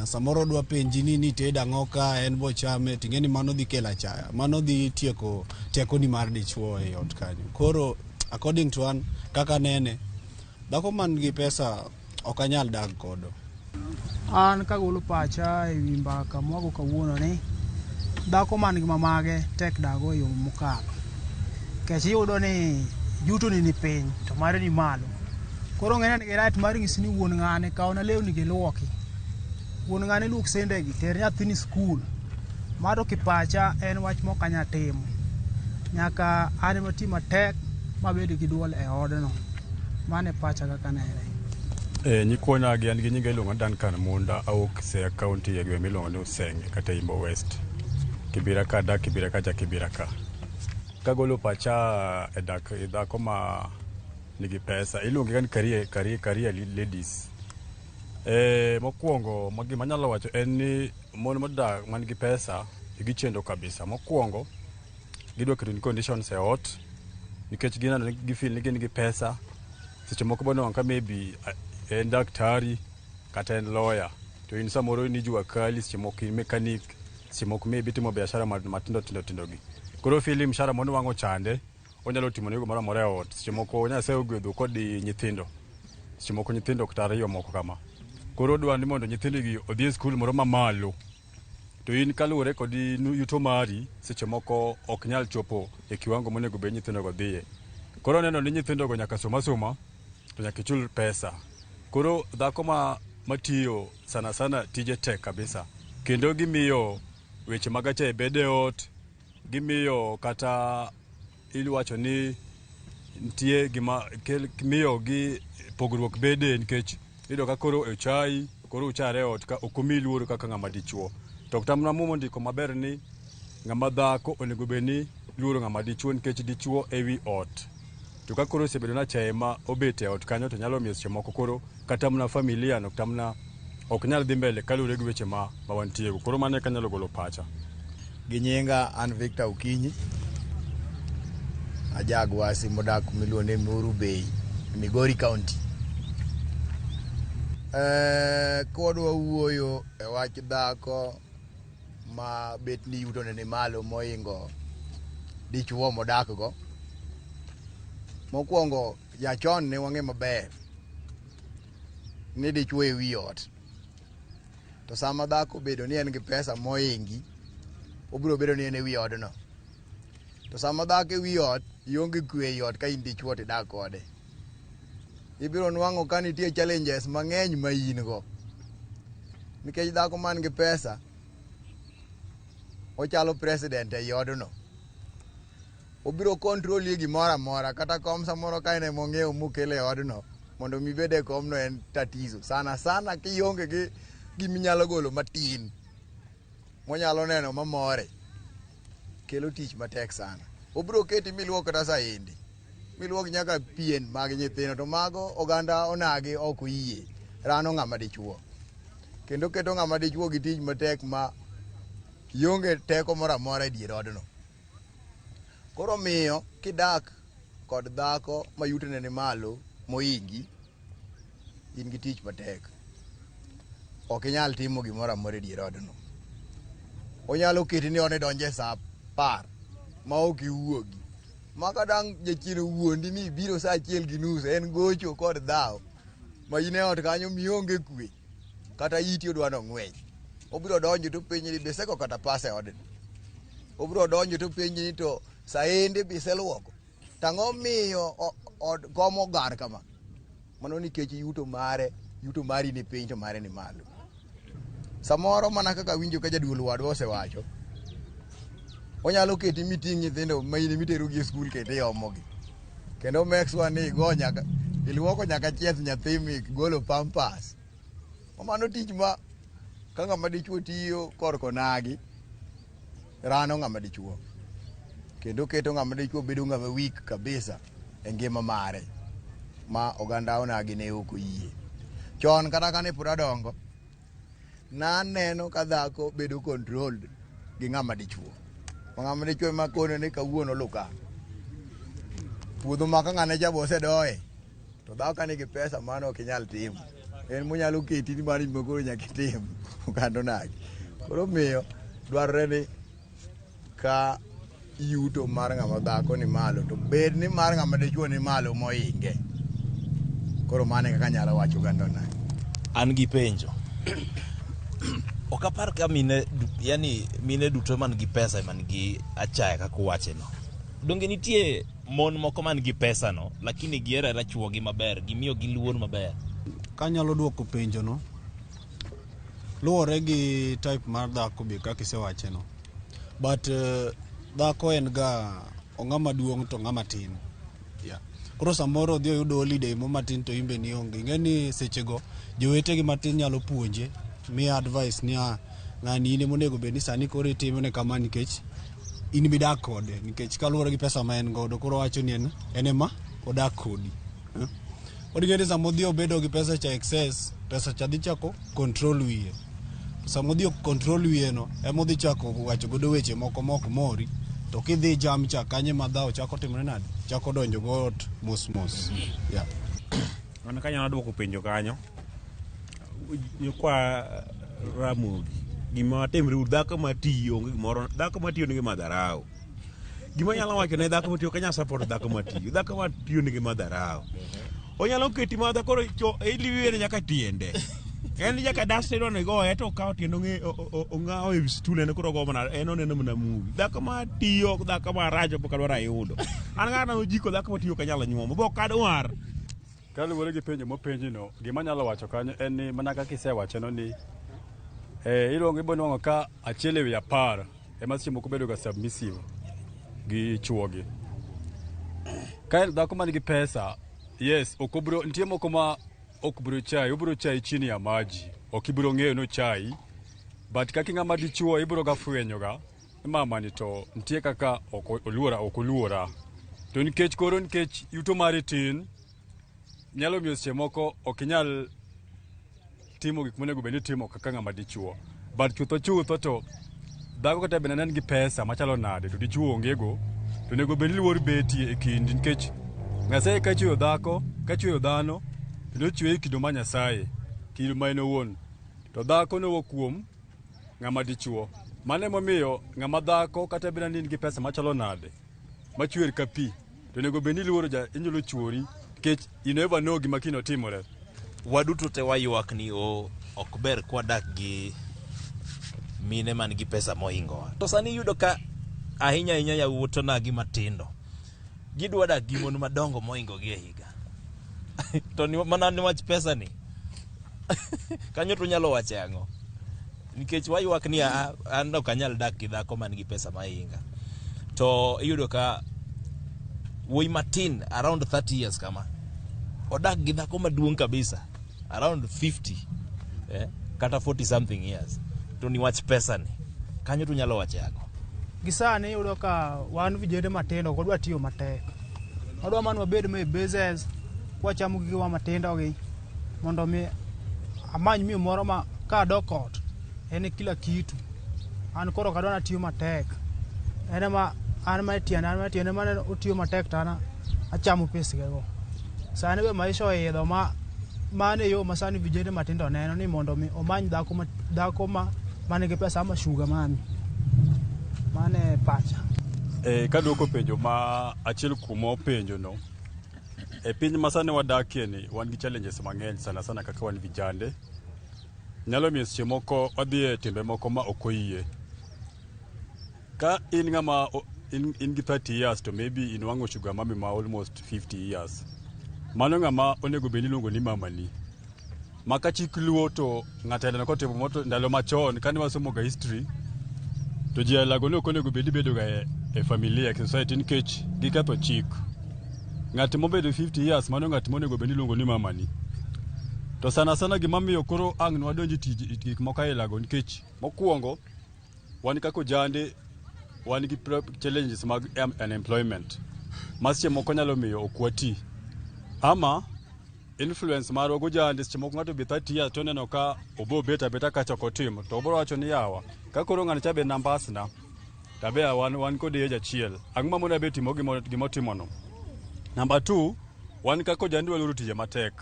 samoro odwa penji ni teda ngoka en bo chame tingeni mano dhi kela chaya mano dhi tieko ni mar dichuo e ot kanyo koro according to an kaka nene dhako man gi pesa ok anyal dag kodo an kagolo pacha e wi mbaka mwago kawuono ni dhako man gi mamage tek dago e yo mokalo kech iyudo ni yuto ni piny to mare ni malo koro ng'eny ni right mar ng'isi ni wuon ng'ane kaona lewni gi luoki wuon ng'ane luok sende gi ter nyathini skul mado kipacha en wach mok anya timo nyaka an ma tima tek mabed gi duol e odno mane pacha kaka nere nyikwonya gi an gi nyinga iluongo Duncan Munda awuok Siaya County e gweng' miluongo ni Usenge kata Imbo West Kibira ka dak Kibira ka ja Kibira ka kagolo pacha e dhako ma nigi pesa iluonge ni career ladies mokwongo gima anyalo wacho en ni mon modak man gi pesa gichendo kabisa mokwongo gidwa keto ni conditions e ot nikech ginano gifeel ni gin gi pesa seche moko bono ka maybe en daktari kata en lawyer to in samoro ni jua kali seche moko in mechanic seche moko maybe timo biashara matindo gi koro feel mshahara mondo wango chande onyalo timo nego moro amora e ot seche moko Nyasaye ogwedho kod nyithindo seche moko nyithindo kata ariyo moko kama koro dwa ni mondo nyithindo gi odhi e skul moro mamalo to in kaluwore kod yuto mari seche moko ok nyal chopo e kiwango monego bed nyithindo go dhiye koro neno ni nyithindo go nyaka soma to nyaka chul pesa koro dhako matiyo sana tije tek kabisa kendo gimiyo weche magache bede ot gimiyo kata iwacho ni nitie gima miyo gi pogruok bede nikech iyudo ka koro e chai koro uchare ot ka okomi luoro kaka ng'ama dichuo to tamna mumo ndiko maber ni ng'ama dhako onego bed ni luoro ng'ama dichuo nikech dichuo ewi ot to ka koro osebedo na chae ma obet e ot kanyo to nyalo miyo seche moko koro kata mna familia no tamna ok nyal dhi mbele kaluwore gi weche ma wantiego koro mane kanyalo golo pacha gi nyinga an Victor Ukinyi ajagwasi modak miluonde Muru Bay Migori County kodwa wuoyo e wach dhako ma bet ni yuto ne malo moingo dichuo modak go mokwongo jachon ne wang'e maber ni dichuo e wi ot to sama dhako bedo ni en gi pesa moingi obiro bedo ni en e wi odno to sama dhako e wi ot ionge kwe e ot ka in dichuo tidak kode ibiro nwang'o ka nitie challenges mang'eny ma in go nikech dhako man gi pesa ochalo president e odno obiro control gimoro amora kata kom samoro ka ene mong'eyo mukele e odno mondo mi bede komno en tatizo sana kionge gi giminyalo golo matin monyalo neno mamore kelo tich matek sana obiro keti miluok kata saindi miluok nyaka pien mag nyithindo to mago oganda onagi ok oyie rano ng'ama dichuo kendo keto ng'ama dichuo gi tich matek ma ionge teko moro amora e dier odno koro miyo kidak kod dhako ma yutone ni malo moingi in gi tich matek ok inyal timo gimoro amora e dier odno onyalo keti ni one donje sa 10 ma ok iwuogi maka dang jachino wuondi ni biro sa 1:30 en gocho kod dhao ma in e ot kanyo mionge kwe kata iti odwa no ng'weny obiro donjo to penji ni beseko kata pase odno obiro donjo to penji ni to saende bise luoko tang'o miyo od komo gar kama mano nikech yuto mari ni piny to mare ni malo samoro mana kaka winjo ka jaduol wadwa osewacho onyalo keti miting nyithindo ma in mitero gi skul kete iomogi kendo make sure ni go nyaka iluoko nyaka chieth nyathi mi golo pampas mano tich ma ka ng'ama dichuo tiyo korko nagi rano ng'ama dichuo kendo keto ng'ama dichuo bedo ng'ama weak kabisa e ngima mare ma oganda onagi ne ok oyie chon kata kane pura dongo na neno ka dhako bedo controlled gi ng'ama dichuo. Ng'ama dichuo ma kono ni kawuono luka. Puodho maka ng'ane jabose doye. To dhako kani gi pesa mano ok inyal timo. En munyalo keti ni mari mokoro nyaka itim. Kando nagi. Koro miyo dwarore ni ka yuto mar ng'ama dhako ni malo to bed ni mar ng'ama dichuo ni malo moinge. Koro mane kaka nyalo wacho gando nagi. An gi penjo. Ok apar ka mine duto man gi pesa man gi achaya kaka wache no. Donge nitie mon moko man gi pesa no lakini gihera chuo gi maber, gimiyo gi luor maber. Kanyalo duoko penjo no. Luore gi type mar dhako be kaka isewache no. But dhako en ga ong'ama duong' to ng'ama tin. Yeah. Koro samoro odhi oyudo holiday mo matin to imbe ni onge. Ngeni sechego jowetegi matin nyalo puonje, miya advice ni ng'ani ine monego bed ni sani koro itimone kama nikech in bidak kode nikech kaluwore gi pesa ma en godo koro wacho ni en ema odak kodi. Odigende samodhi obedo gi pesa cha excess, pesa cha dhi chako control wiye. Samodhi control wiye no emodhi chako wacho godo weche moko mori. To kidhi jam cha kanye madhao chako timre nade? Chako donjo got mos. Yeah. Ana kanya duoko penjo kanyo. Kwa Ramogi. Gima temre dhako matiyo gimoro dhako matiyo nigi madharau. Gima nyalo wacho ne dhako matiyo kanya support dhako matiyo. Dhako matiyo nigi madharau. Onyalo keti madha koro iliwiye nyaka tiende. En nyaka daste do ne go eto ka tiendo ng'awo e stule ne koro go mana en oneno mana movie. Dhako matiyo dhako marajo pok alwara yudo. An ng'ana ojiko dhako matiyo kanyalo nyuomo bo kadwar. Kaluwore gi penjo mopenji no, gima nyalo wacho kanyo en ni mana kaka isewacho no ni iluongo ibonwang'o ka achiel ewi 10 ema seche moko bedo ga submissive gi chuogi. Ka en dhako man gi pesa, yes, nitie moko ma ok biro chai, obiro chai chini ya maji, ok ibiro ng'eyo no chai, but kaka ng'ama dichuo ibiro ga fwenyo ga mama ni to nitie kaka ok oluora. To nikech yuto mari tin, nyalo miyo seche moko ok inyal timo gik monego bed ni timo kaka ng'ama dichuo. But chutho to dhako kata bende nen gi pesa machalo nade to dichuo ongego, to nego bed ni luor betie e kindi nikech Nyasaye ka chweyo dhako, ka chweyo dhano, to chweyo kido ma Nyasaye, kido ma en owuon. To dhako no kuom ng'ama dichuo. Mane momiyo ng'ama dhako kata bende nigi pesa machalo nade, machwer ka pi, to nego bed ni luoro inyalo chwori nikech you never know gima kino timore. Waduto te wayuak ni ok ber kwadak gi mine man gi pesa mohingowa. To sani yudo ka ahinya yawuoto na gi matindo gidwa dak gi mon madongo mohingo gi e higa. To ni mana ni wach pesa ni. Kanyo to nyalo wache ang'o? Nikech wayuak ni an ok anyal dak gi dhako man gi pesa mahinga. To iyudo ka wuoyi matin around 30 years kama odak gi dhako maduong' kabisa around 50 kata 40 something years. To ni wach pesa ni kanyo to nyalo wache ang'o? Gisani yudo ka wan vijende matindo kodwa tiyo matek. Odwa man wabed me business kwa chamo gige wa matindo gi mondo mi amany mi moro ma ka dokot en kila kitu. An koro kadwa na tiyo matek. An ma tiende ma otiyo matek tana achamo pesa go. Sani be maisha oidho mane yo masani vijende matindo neno ni mondo mi omany dhako mane gi pesa ama sugar mami. Mane pacha. Ka duoko penjo ma achiel kumo penjo no. Piny masane wadakie ni wan gi challenges mang'eny sana kaka wan vijande. Nyalo miyo seche moko wadhi e timbe moko ma ok oyie. Ka in ng'ama in gi 30 years to maybe inwang'o sugar mami ma almost 50 years. Mano ng'ama onego bed ni luongo ni mamani. Maka chik luo to ng'atelo kotimo moto ndalo machon kane wasomo ga history. To ji alago no konego bedo ga e familia society nikech giketho chik. Ng'at mobedo 50 years mano ng'at monego bed ni luongo ni mamani. To sana gimamiyo koro ang' nwadonji gik moko ailago nikech mokwongo wan kako jande wan gi challenges mag unemployment. Masche moko nyalo miyo okwati. Ama influence marwa gojande seche moko ng'ato be 30 years to neno ka obo beta ka choko timo to obro wacho ni yawa ka koro ng'ani cha be nambasna tabe wan kod age achiel ang'ma mona be timo gimo timo no. Number 2, wan kako jandi waluru tije matek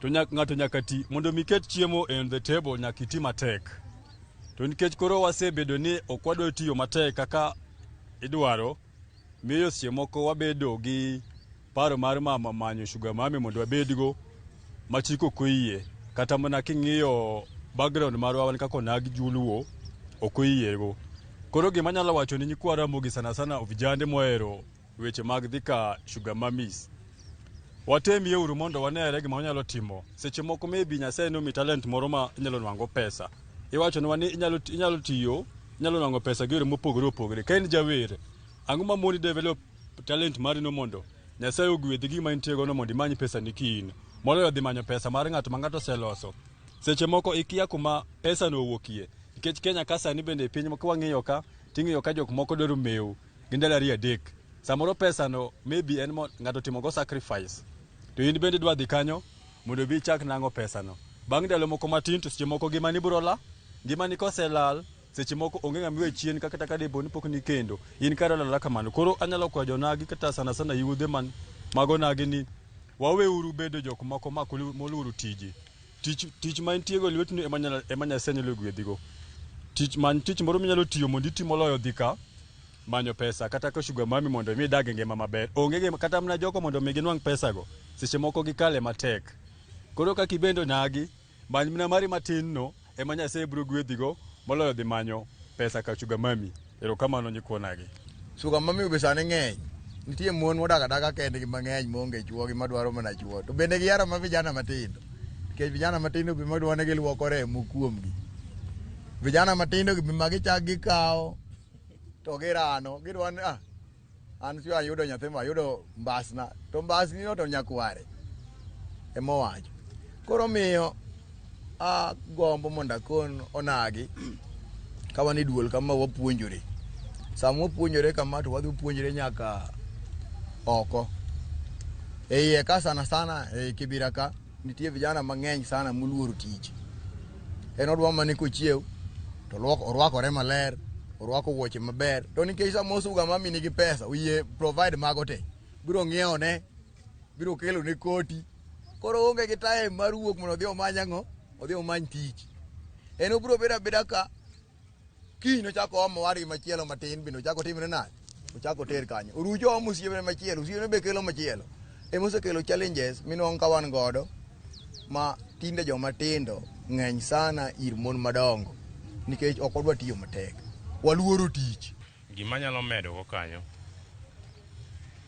to ng'ato nyaka ti mondo miket chiemo on the table nyaka iti matek to nikech koro wasebedo ni okwadwa tiyo matek kaka idwaro miyo seche moko wabedo gi paro mar mama manyo sugar mami mondo wabedgo machiko koyie kata mana king'iyo background marwa wan kako nag juluo okoyiego. Koro gima nyalo wacho ni nyikwa Ramogi sana vijande mohero weche mag dhika sugar mamis watemi euru mondo wanere gima wanyalo timo seche moko maybe Nyasaye nomi talent moro ma inyalo nwango pesa iwacho ni wani inyalo tiyo inyalo nwango pesa gi yore mopogore ka in jawer ang'o ma moni develop talent mari no mondo Nyasaye ogwedhi gima intiego no mondo imany pesa nikin moloyo dhi manyo pesa mar ng'ato ma ng'ato seloso seche moko ikia kuma pesa no wuokie nikech Kenya ka sani bende piny moko wang'iyo ka jok moko dwaro mew gi ndalo 2-3 samoro pesa no maybe en ng'ato timo go sacrifice to in bende dwa dhi kanyo mondo bi chak nango pesa no bang' ndalo moko matin to seche moko gimani brola gimani koselal seche moko onge ng'amiwe chien kata ka depo ni pok ni kendo in karo lala kamano. Koro anyalo kwajo nagi kata sana yudhe man mago nagi ni waweuru bedo jok moko moluru tich ma intiego lwetni ema Nyasaye nyalo gwedhigo tich moro minyalo tiyo mondo itimo loyo dhika manyo pesa kata ko sugar mami mondo mi dag ngima maber onge kata mna joko mondo mi ginwang pesa go seche moko gikale matek. Koro ka kibendo nagi many mna mari matin no ema Nyasaye biro gwedhigo moloyo dhi manyo pesa ka sugar mami. Erokamano nyikwonagi. Sugar mami obesane ng'eny nitie mon modak adaga kendgi mang'eny monge chuo gi madwaro mana chuo to bende gihero ma vijana matindo nikech vijana matindo be madwaro ni giluoko remo kuomgi vijana matindo be magichak gikawo to girano gidwa ni an sio ayudo nyathi ma ayudo mbasna to mbasni no to nyakware emowacho. Koro miyo gombo mondo akon onagi kawani duol kama wapuonjore sama wapuonjore kama to wadhi puonjore nyaka oko eiye ka sana e Kibira ka nitie vijana mang'eny sana moluoro tich en odwa mani kochiew to orwakore maler orwako wuoche maber to nikech samo sugar mami nigi pesa oyie provide mago te biro ng'iewo ne biro kelo ne koti koro onge gi time mar wuok mondo odhi omany tich en obiro bedo abeda ka kiny ochako omo wari machielo matin bende ochako timre nade ochako ter kanyo orucho omo osiepne machielo osiepne be kelo machielo emosekelo challenges minwang'o ka wan godo ma tinde joma tindo ng'eny sana ir mon madongo nikech ok odwa tiyo matek waluoro tich. Gima nyalo medo go kanyo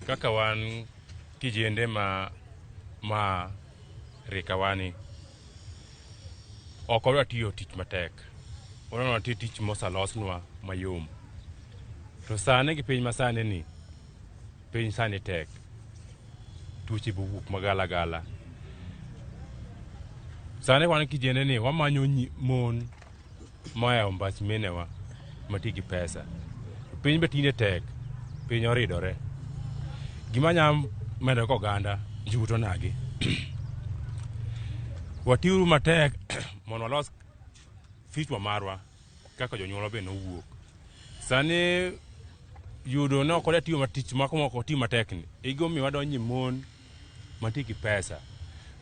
kaka wan kijende ma rikawani ok odwa tiyo tich matek onono tiyo tich mosalosnwa mayom to sane gi piny masane ni piny sane tek tuoche buwuok magala sane wan kijende ni wamanyo mon moya mbach menewa matigi pesa piny be tinde tek piny oridore gima nyam medo ko ganda juto nagi watiuru matek mondo walos fichwa marwa kaka jonyuolo be nowuok sani yudo no koda tiyo matich moko tiyo matekni igomi wadonji mon matigi pesa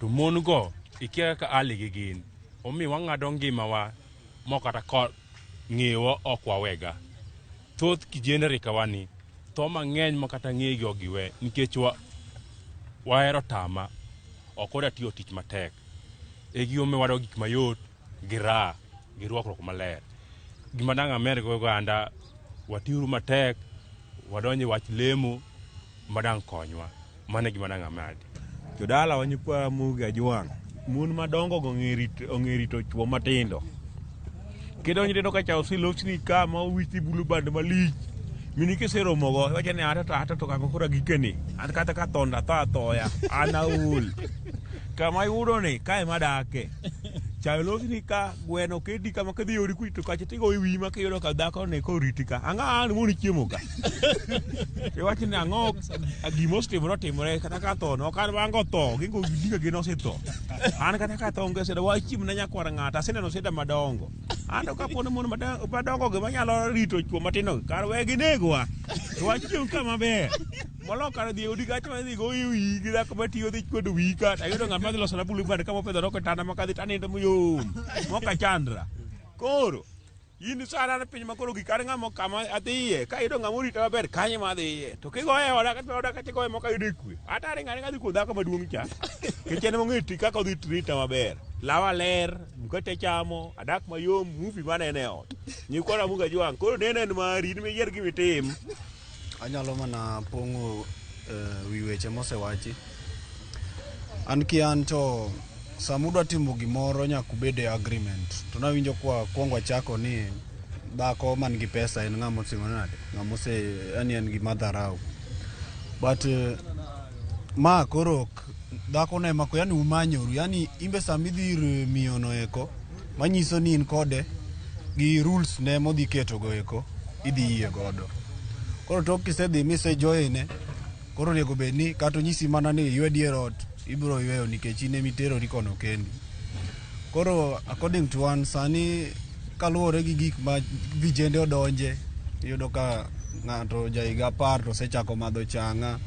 to mon go ikia ka ali gi gin omi wang'ado ngimawa mokata ko ng'ewa ok wawega thoth kijende rikawani tho mang'eny makata ng'egi giwe nikech wahero tama ok odwa tiyo tich matek egiome wado gik mayot gi raha gi rwakruok maler gima dang' amer go ganda watiuru matek wadonje wach lemo madang' konywa mane gima dang' amadi jodala wanyikwa Ramogi ajwang' mon madongo go ong'e rito chuo matindo kidonjo tendo ka chao silosni ka ma withi bulu band malich mini kiseromo go wacha ni ata to kako kora gikeni an kata ka tonda tho athoya an aul kama yudo ni kae madake Chalo ni ka gweno kedi kama kadhi yori kuito ka chitigo iwi ma kiyudo ka dhako ne ko ritika. Anga an muni chiemo ka. E wach ni ango gimo timore kata ka tho no kan bango tho gingo gidiga gino se tho. An kata ka tho ngese da wach chim na nyakwara ngata sineno seda madongo. Ando ka pono mon madongo ge manyalo rito chuo matino kar we ginegwa. Wach chim kama ber. Molo kar dhi odi gacho ma dhi go iwi gi dhako matiyo dhi kod wika. Ayudo ng'ama dhi loso na bulu bad kama pedho roko tana makadhi tanindo muyom. Moka chandra. Koro in sana na piny makoro gikare ng'amo kama adhiye ka yudo ng'amo rito maber kanye ma adhiye to kigoye oda kata goye moka yudo kwe ata ringa dhi kuo dhako maduong' cha kichen mong'eti kaka odhi trita maber lawa ler mkate chamo adak mayom mufi manene ot nyikwana muga jwang' koro nenen mari in miyier gimitim. Anyalo mana pong'o wi weche mosewachi. An kian to samudwa timo gimoro nyakubede agreement. To nawinjo kwa kuongo chako ni dhako man gi pesa en ng'amo timo nade. Yani en gi madharau. But ma koro dhako ne mako yani umanyoru. Yani imbe samidhir miyono eko manyiso ni in kode gi rules ne modhi keto go eko idhi yie godo. Koro tok kisedhi mise joine koro nego bedni kato nyisi mana ni ywe dier ot ibro yweyo nikech ine mitero rikono kendi. Koro according to one sani kaluwore gi gik ma vijende odonje iyudo ka ng'ato jaiga par to sechako madho chang'a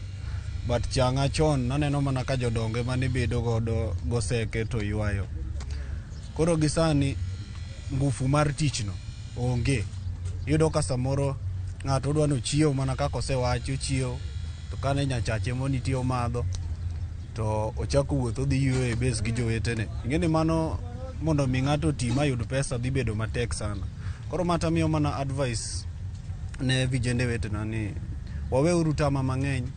but chang'a chon naneno mana ka jodonge mane bedo godo goseke to ywayo. Koro gisani ngufu mar tichno onge. Iyudo ka samoro ng'ato dwano chiew mana kako osewacho chiew to kane nyachache moni tiyo madho to ochako wuotho dhi yweyo e base gi jowetene. Ing'eni mano mondo mi ng'ato ti mayud pesa dhi bedo matek sana. Koro mata miyo mana advice ne vijende wetena ni waweuru tama mang'eny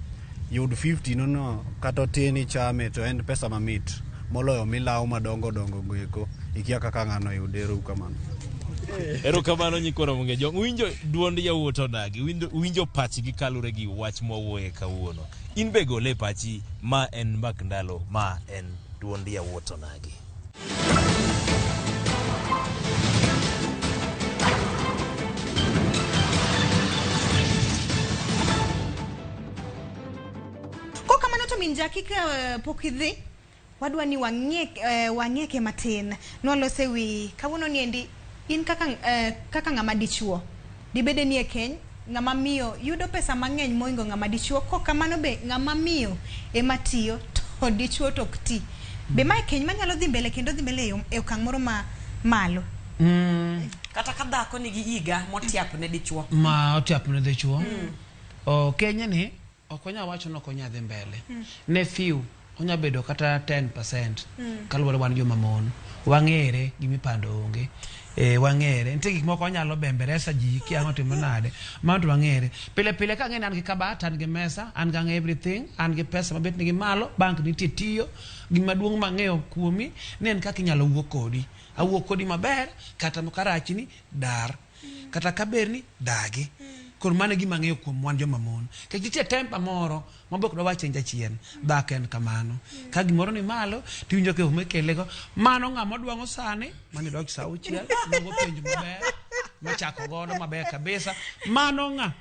yud 50 nono kata tin chame to en pesa mamit moloyo milaw madongo dongo goeko ikia kaka ng'ano yudero kamano. Erokamano nyikoro monge jong winjo duond yawuot odagi winjo pachgi kalure gi wach mwawuoye kawuono. In be gole pachi ma en mbak ndalo ma en duond yawuot odagi. Ko kamano to min jakika pokidhi wadwa ni wang'eke matin nwalose wi kawuono niendi in kaka ng'ama dichuo dibede ni e keny ng'ama miyo yudo pesa mang'eny moingo ng'ama dichuo ko kamano be ng'ama miyo ema tiyo to dichuo tok ti be ma e keny manyalo dhi mbele kendo dhi mbele e okang' moro ma malo. Kata ka dhako nigi higa motiap ne dichuo ma otiap ne dichuo o Kenya ni okonya wacho no konya dhi mbele ne few onya bedo kata 10% kaluwore wan joma mon wang'ere gimipando onge wang'ere ntie gik moko nyalo bemberesa ji kiango timo nade manto wang'ere pile ka ng'eni an gi kabat an gi mesa an gang everything an gi pesa mabet ni gi malo bank nitie tiyo gima duong' mang'eyo kuomi ne en kaka inyalo wuok kodi awuok kodi maber kata karachni dar kata kaberni dagi kor mane gima ng'eyo kuom wan joma mon kech nitie tempa moro mabok do wache njachien dhaken kamano ka gimoro ni malo tiwinjo ke umekelego mano ng'ama dwango sane mane dok sa uchiel nogo penjo maber machako godo maber kabisa mano ng'a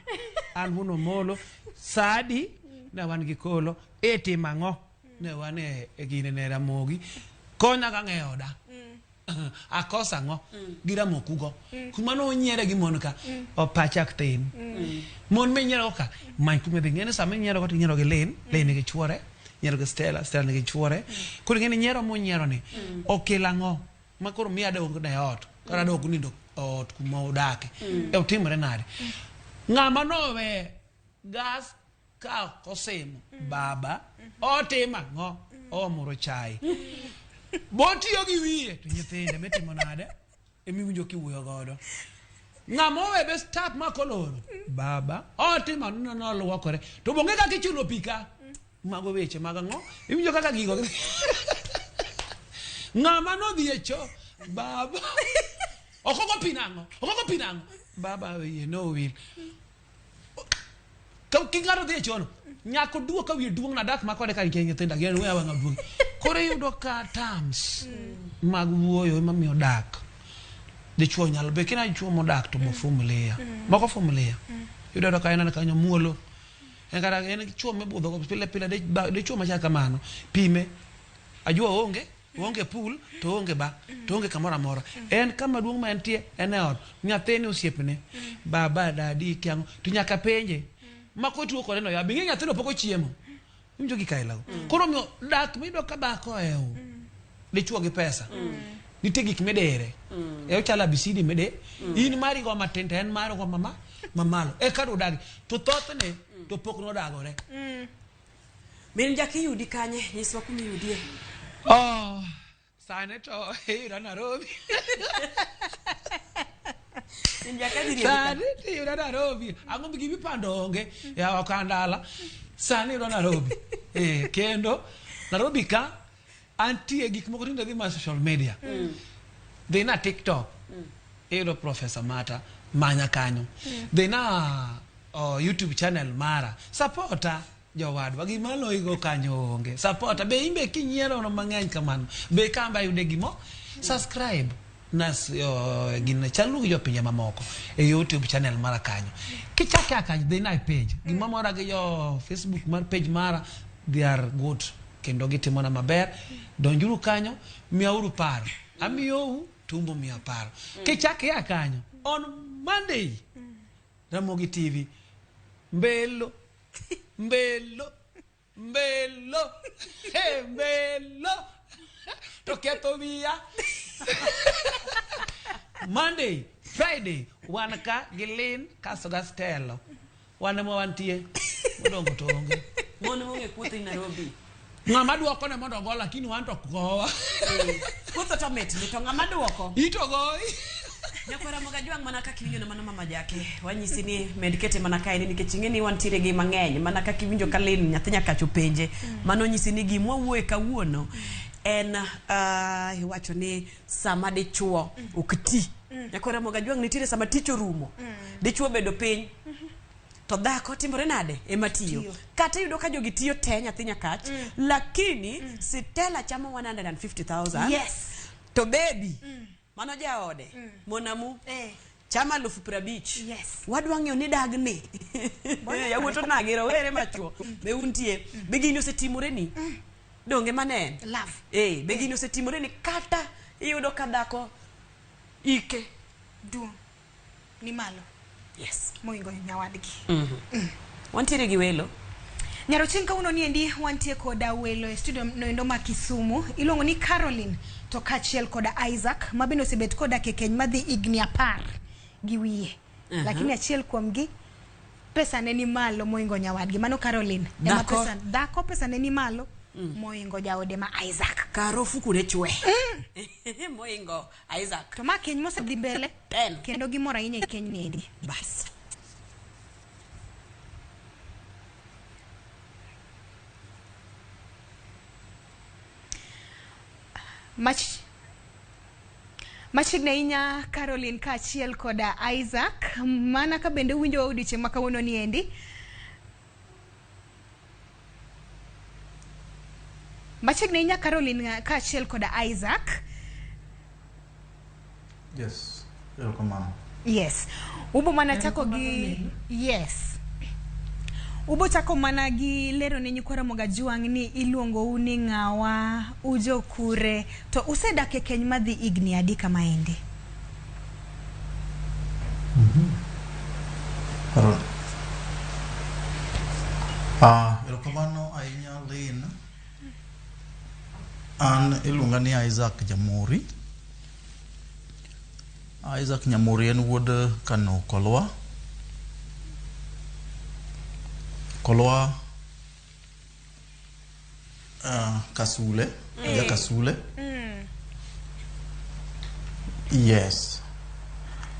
an huno molo sadi ne wan gi kolo mango ne wan e gine ne Ramogi konya ga ng'eyo da akosa ngo gira mokugo kuma no nyiere gi mon ka opachak tin mon me nyiero ka man kuma be ngene sa me nyiero ko nyiero gi len gi chuore nyiero gi Stella gi chuore ko ngene nyiero mo nyiero ni okela ngo makoro mi ade ongo ne ot kara do kunindo ot kuma odake e otimre nade ng'ama no we gas ka kosemo baba otima ngo omuro chai botiyo gi wiye to nyithinde metimo nade emiwinjo kiwuoyo godo ng'amo we be start makoloro baba otima no luokore to bonge kaka ichulo pika mago weche mag ngo iwinjo kaka gigo ng'ama no dhi e cho baba okoko pinango baba ye no will ka kingaro dhi chono nyako duoka wi duong na dak makode ka kenye tenda gen wewa ngaduong kore yudo ka terms mag wuoyo ema miyo dak dichuo nyalo be kina dichuo modak to mofumulia moko fumulia yudo ka ena kanyo muolo en kara en chuo mebudho ko pile pile dichuo macha kamano pime ajua onge pool to onge ba to onge kamora mora en kama duong ma entie en ot nyathini osiepne baba dadi kyang to nyaka penje makotu ko neno ya bingi nyathino poko chiemo imjo gi kaila koro mio dak mido ka bako eu dichuo gi pesa nite gik medere e ochala bisidi mede in mari go matente en maro go mamalo e kadu dagi to thothne to pok no dagore min jaki yudi kanye nyiswa kumi yudie sane to ira Nairobi Sane ira Nairobi ango bigi pandonge ya wakandala sane ira Nairobi kendo Nairobi ka antie gik moko tinde dhi ma social media dhi na TikTok ero Professor Mata manya kanyo dhi na YouTube channel mara supporta jowadwa gimalo igo kanyo onge supporta be imbe kinyiero no mang'eny kamano be kamba yude gimo subscribe nas gin chalu yo pinje mamoko e YouTube channel mara kanyo kichaka kanyo dhi na page gimamora gi yo Facebook mar page mara they are good kendo gitimona maber donjuru kanyo miauru paro amiyo tumbo mia paro kichaka ya kanyo on Monday Ramogi TV mbelo toketo via Monday Friday wanaka gilin kasoga stelo wana mo wantie modongo tonge mono monge kuthi Nairobi ngama duoko ne mondo go lakini wan to gowa kutho to met ni to ngama duoko ito goi Nyakwara moga juang mana ka kiwinjo na mano mama jake wanyisi ni medikete mana kae ni nikech ing'eni wantiere gi mang'eny mana ka kiwinjo kalin nyathi nyaka chopenje mano nyisi ni gimwa wuoe kawuono en iwacho ni sama dichuo okti Nyakwara moga juang nitiere sama ticho rumo dichuo bedo piny to dhako timore nade ematiyo kata yudo ka jogi tiyo te nyathi nyakach lakini Stella chamo 150,000 yes to baby mano jaode monamu chama 50,000 yes wadwang'yo ni dagni ya wuto nagiro were machuo be untie begini osetimore ni donge manen love begini osetimore ni kata iyudo ka dhako ike duong ni malo yes moingo nyawadgi wantiere gi welo Nyarochenka uno niendi wantie koda welo e studio noendo ma Kisumu ilongo ni Caroline to kachiel koda Isaac mabino sebet koda kekeny madhi igni 10 gi wiye lakini achiel kuomgi pesa ne ni malo moingo nyawadgi mano Caroline ema pesa dhako pesa ne ni malo moingo jaode ma Isaac karo fuku ne chwe moingo Isaac to ma keny mosedhi mbele kendo gimora ahinya keny niendi bas Machiegni inya Caroline ka achiel koda Isaac mana ka bende winjo odiochieng' ma kawuono niendi machiegni inya Caroline ka achiel koda Isaac yes welcome yes ubo mana chako gi yes ubo chako mana gi lero ne Nyakwara moga juang' ni iluongo uni ng'awa ujo kure to usedak e keny madhi igni adi kama endi erokamano ahinya Lin an iluonga ni Isaac Jamuri Isaac Nyamuri en wuod Kano Kolwa Kasule ja Kasule yes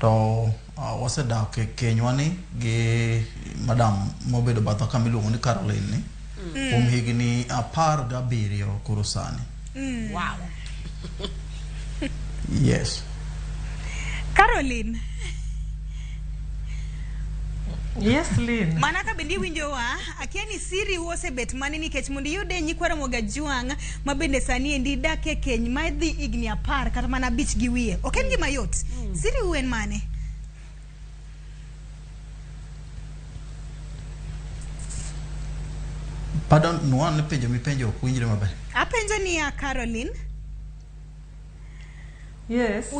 to wasedak e kenywani gi madam mobedo batho kama iluongo ni Caroline ni kuom higni 17 koro sani wow yes Caroline Yes, Lynn. Manaka bendi winjowa, akiani siri uose bet mani ni kech mundi yude nyikwara moga juang, mabende sani endi dake keny maidhi igni 10 kata mana bich giwie. Oken gima yot. Siri uen mane? Pardon, nuan penjo mi penjo kuinjire maber. Apenjo ni ya Caroline. Yes.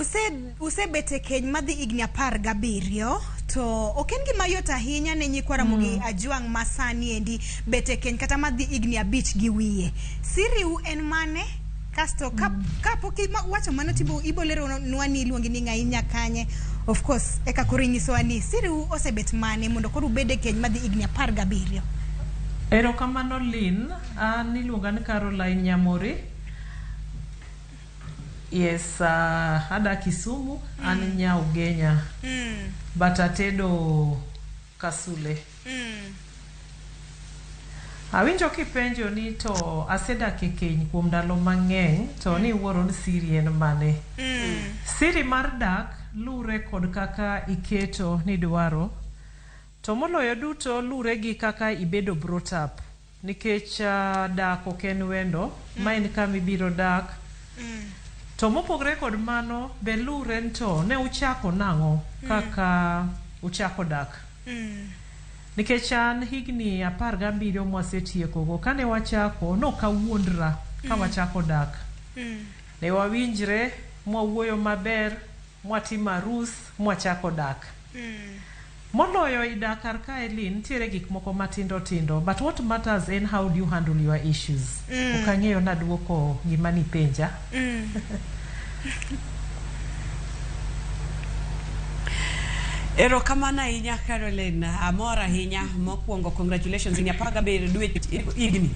Use bete keny madhi igni 17 to oken gima yot ahinya ne nyikwara mogi ajuang masani endi bete keny kata madhi igni 5 giwie. Siri u en mane? Kasto kapoki wacho mano tibo ibolero nwani iluongi ni ngainya kanye. Of course, eka koro inyiso ani siri u osebet mane mondo koro bede keny madhi igni 17. Erokamano Lynn, an iluonga ni Caroline Nyamori. Yes, ada Kisumu, an nya Ugenya. But atedo Kasule. Awinjo kipenjo ni to aseda kekeny kuom ndalo mang'eny to ni wuoro ni siri en mane. Siri mar dak lure kod kaka iketo ni dwaro. To moloyo duto lure gi kaka ibedo brought up. Nikech dak oken wendo, ma en kama ibiro dak. To mopogre kod mano be lure to ne uchako nang'o kaka uchako dak. Nikech an higni 17 mwasetieko go kane wachako no kawuondra ka wachako dak. Ne wawinjre, mwawuoyo maber, mwatimo arus, mwachako dak. Moloyo idak kar kae Lynn, tiere gik moko matindo tindo, but what matters in how do you handle your issues. Okang'eyo na duoko gima ni penja. Erokamano ahinya Caroline, amora ahinya mokwongo congratulations igni 17 dwe igni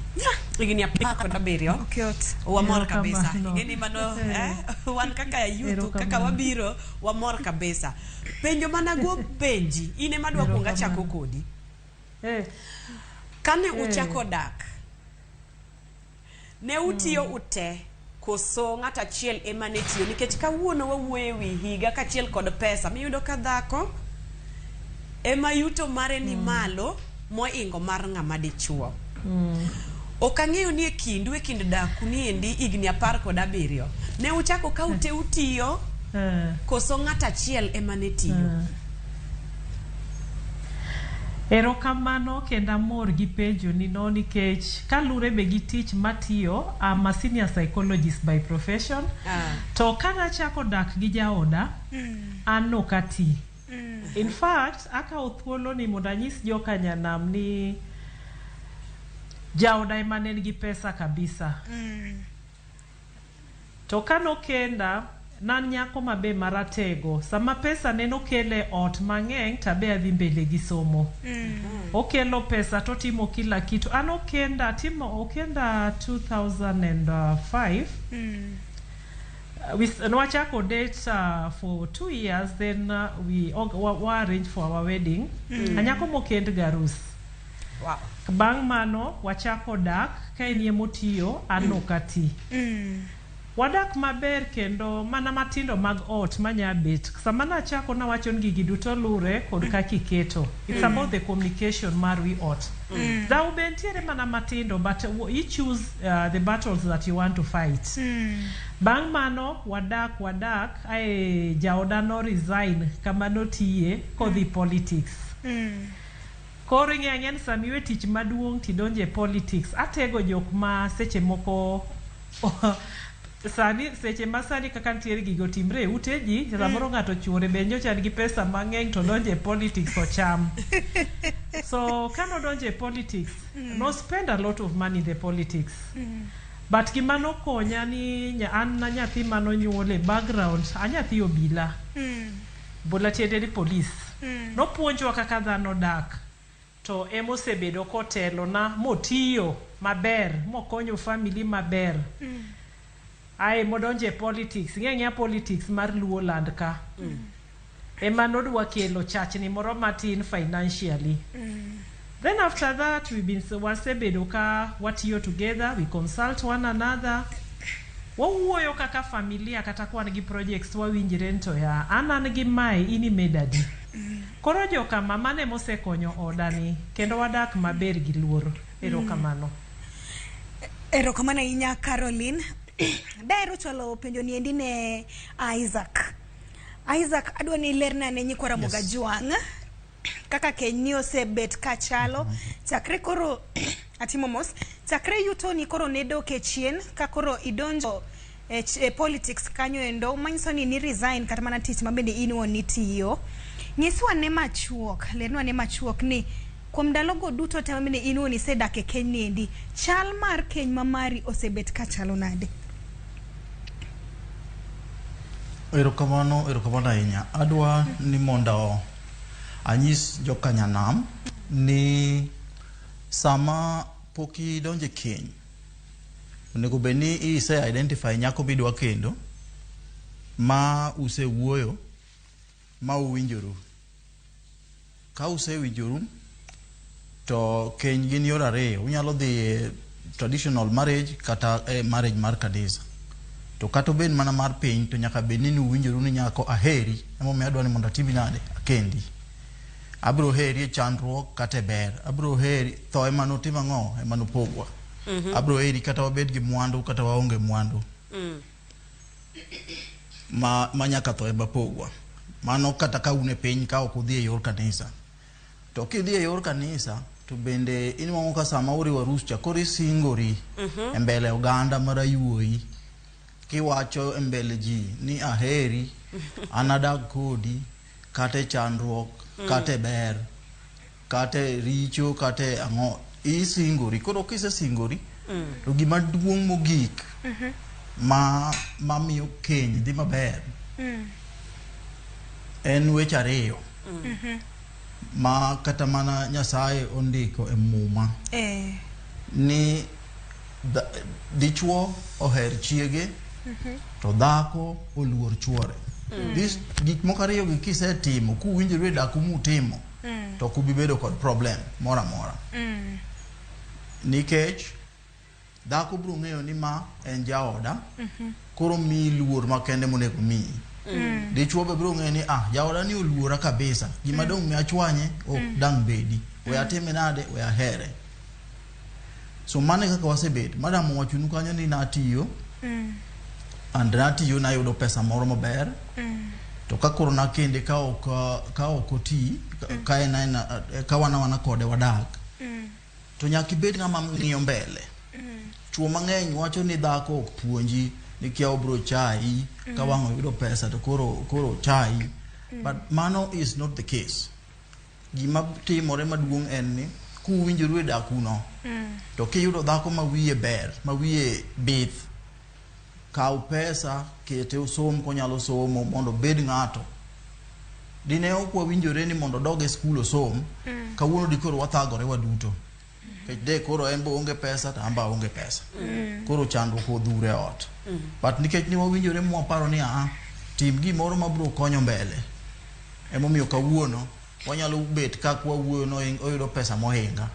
17. Okay. Wamor kabisa. Ingeni mano wan kaka yutu kaka wabiro wamor kabisa. Penjo manago penji ine madwa kuonga chako kodi. Kane uchako dak. Ne utiyo ute koso ng'ata achiel ema ne tiyo nikech kawuono wawuoyo wi higa kachiel kod pesa miyudo ka dhako ema yuto mare ni malo moingo mar ng'ama dichuo. Okang'eyo ni e kind daku ni endi igni 17 ne uchako ka ute utiyo koso ng'ata achiel ema ne tiyo. Erokamano kendo amor gi penjo ni no nikech kalure be gi tich matiyo, I'm a senior psychologist by profession. To kana chako dak gi jaoda, an no kati. In fact, aka othuolo ni mondo anyis joka nyanam ni jaoda ema ne nigi pesa kabisa. To kano kenda nan nyako mabe maratego sama pesa neno kele ot mang'eny tabe adhi mbele gi somo. Okelo pesa to timo kila kitu. An okenda 2005. We wachako date for 2 years, then we arranged for our wedding. Anyako mokend garus. Wow. Bang' mano wachako dak ka enie motiyo an okati. Wadak maber kendo mana matindo mag ot manyabet. Sama na chako na wachon gigi duto lure kod kaki keto. It's about the communication mar wi ot. Thou bentiere mana matindo, but you choose the battles that you want to fight. Bang' mano wadak ae jaoda no resign kama notiye kodhi politics. Koro ing'en samiwe tich maduong' tidonje politics. Atego jok ma seche moko sani seche masani kaka ntiere gigo timbre uteji samoro ng'ato chuore benjo chan gi pesa mang'eny to donje politics ocham. So kano donje politics, no spend a lot of money in the politics. But gimano konya ni an na nyathi mano nyuole background anyathi obila. Bola tiende ni police. No puonjwa kaka dhano dak. To emosebedo kotelo na motiyo maber, mokonyo family maber. Ai modonje politics, ng'eng'e politics mar Luo land ka. Ema nodwa kelo chachni moro matin financially. Then after that wasebedo ka watiyo together, we consult one another. Wawuoyo kaka familia kata kwan gi projects wawinjre nto ya an gi mai ini medadi. Koro joka mama ne mosekonyo odani kendo wadak maber gi luoro. Erokamano. Erokamano inya Caroline. Daero chalo penjo ni endi ne Isaac. Isaac adwa ni lerna ne nyikwara moga juang. Kaka kenyi osebet kachalo. Chakre koro atimomos. Chakre yuto ni koro nedo kechien. Kakoro idonjo politics kanyo endo. Manyiso ni resign kata mana tich mabende inu onitiyo. Nyiswa ne machuok. Lerna ne machuok ni. Kuom ndalogo duto te mabende inu ni sedak e keny endi. Chal mar keny mamari osebet kachalo nade. Erokamano ahinya. Adwa ni mondo anyis jokanyanam ni sama poki donje keny onego bedni ise identify nyako bidwa kendo ma usewuoyo ma uwinjoru. Ka usewinjoru to keny gin yor ariyo. Unyalo dhi traditional marriage kata marriage mar kanisa. To kato ben mana mar piny to nyaka bedni ni uwinjoru ni nyako aheri. Emo me adwa ni mondo atimi nade akendi. Abro heri e chandruok kata ber. Abro heri tho ema notima ng'o ema nopogwa. Abro heri kata wabed gi mwandu kata waonge mwandu. Ma nyaka tho ema pogwa. Mano kata ka une piny ka ok udhi e yor kanisa. To kidhi e yor kanisa to bende inwang'o ka sama uriwo arus cha koro isingori e mbele oganda mar ayuoyi kiwacho e mbele ji ni aheri anadag kodi kata chandruok kata ber kata richo kata ang'o isingori. Koro kisesingori to gima duong' mogik ma miyo keny dhi maber en weche ariyo ma kata mana Nyasaye ondiko e muma ni dichuo oher chiege to dhako oluor chuore. Gik moko ariyo gi kisetimo kuwinjoru e dak mutimo to kubibedo kod problem mora mora. Nikech dhako biro ng'eyo ni ma en jaoda koro mi luor makende monego miyi. Dichuo be biro ng'eyo ni jaoda ni oluora kabisa. Gima dong' mi achwanye ok dang' bedi. We atime nade we ahere. So mane kaka wasebet. Madam wachunu kanyo ni natiyo. And natiyo nayudo pesa moro maber. To kakoro nakende ka ok oti ka wana kode wadak. To nyaka ibed ng'ama ng'iyo mbele. Chuo mang'eny wacho ni dhako ok puonji ni kia obro chai ka wang'o yudo pesa to koro chai. But mano is not the case. Gima timore maduong' en ni kuwinjoru e dakuno to kiyudo dhako ma wiye ber ma wiye bith kaw pesa kete osom konyalo somo mondo bed ng'ato. Dine ok wawinjore ni mondo dog e skul osom kawuono dikoro wathagore waduto. De koro en bo onge pesa to amba onge pesa. Koro chandruok odhure ot. But nikech ni wawinjore mwaparo ni tim gimoro mabiro konyo mbele. Emomiyo kawuono wanyalo bet ka kwawuoyo no oyudo pesa mohinga.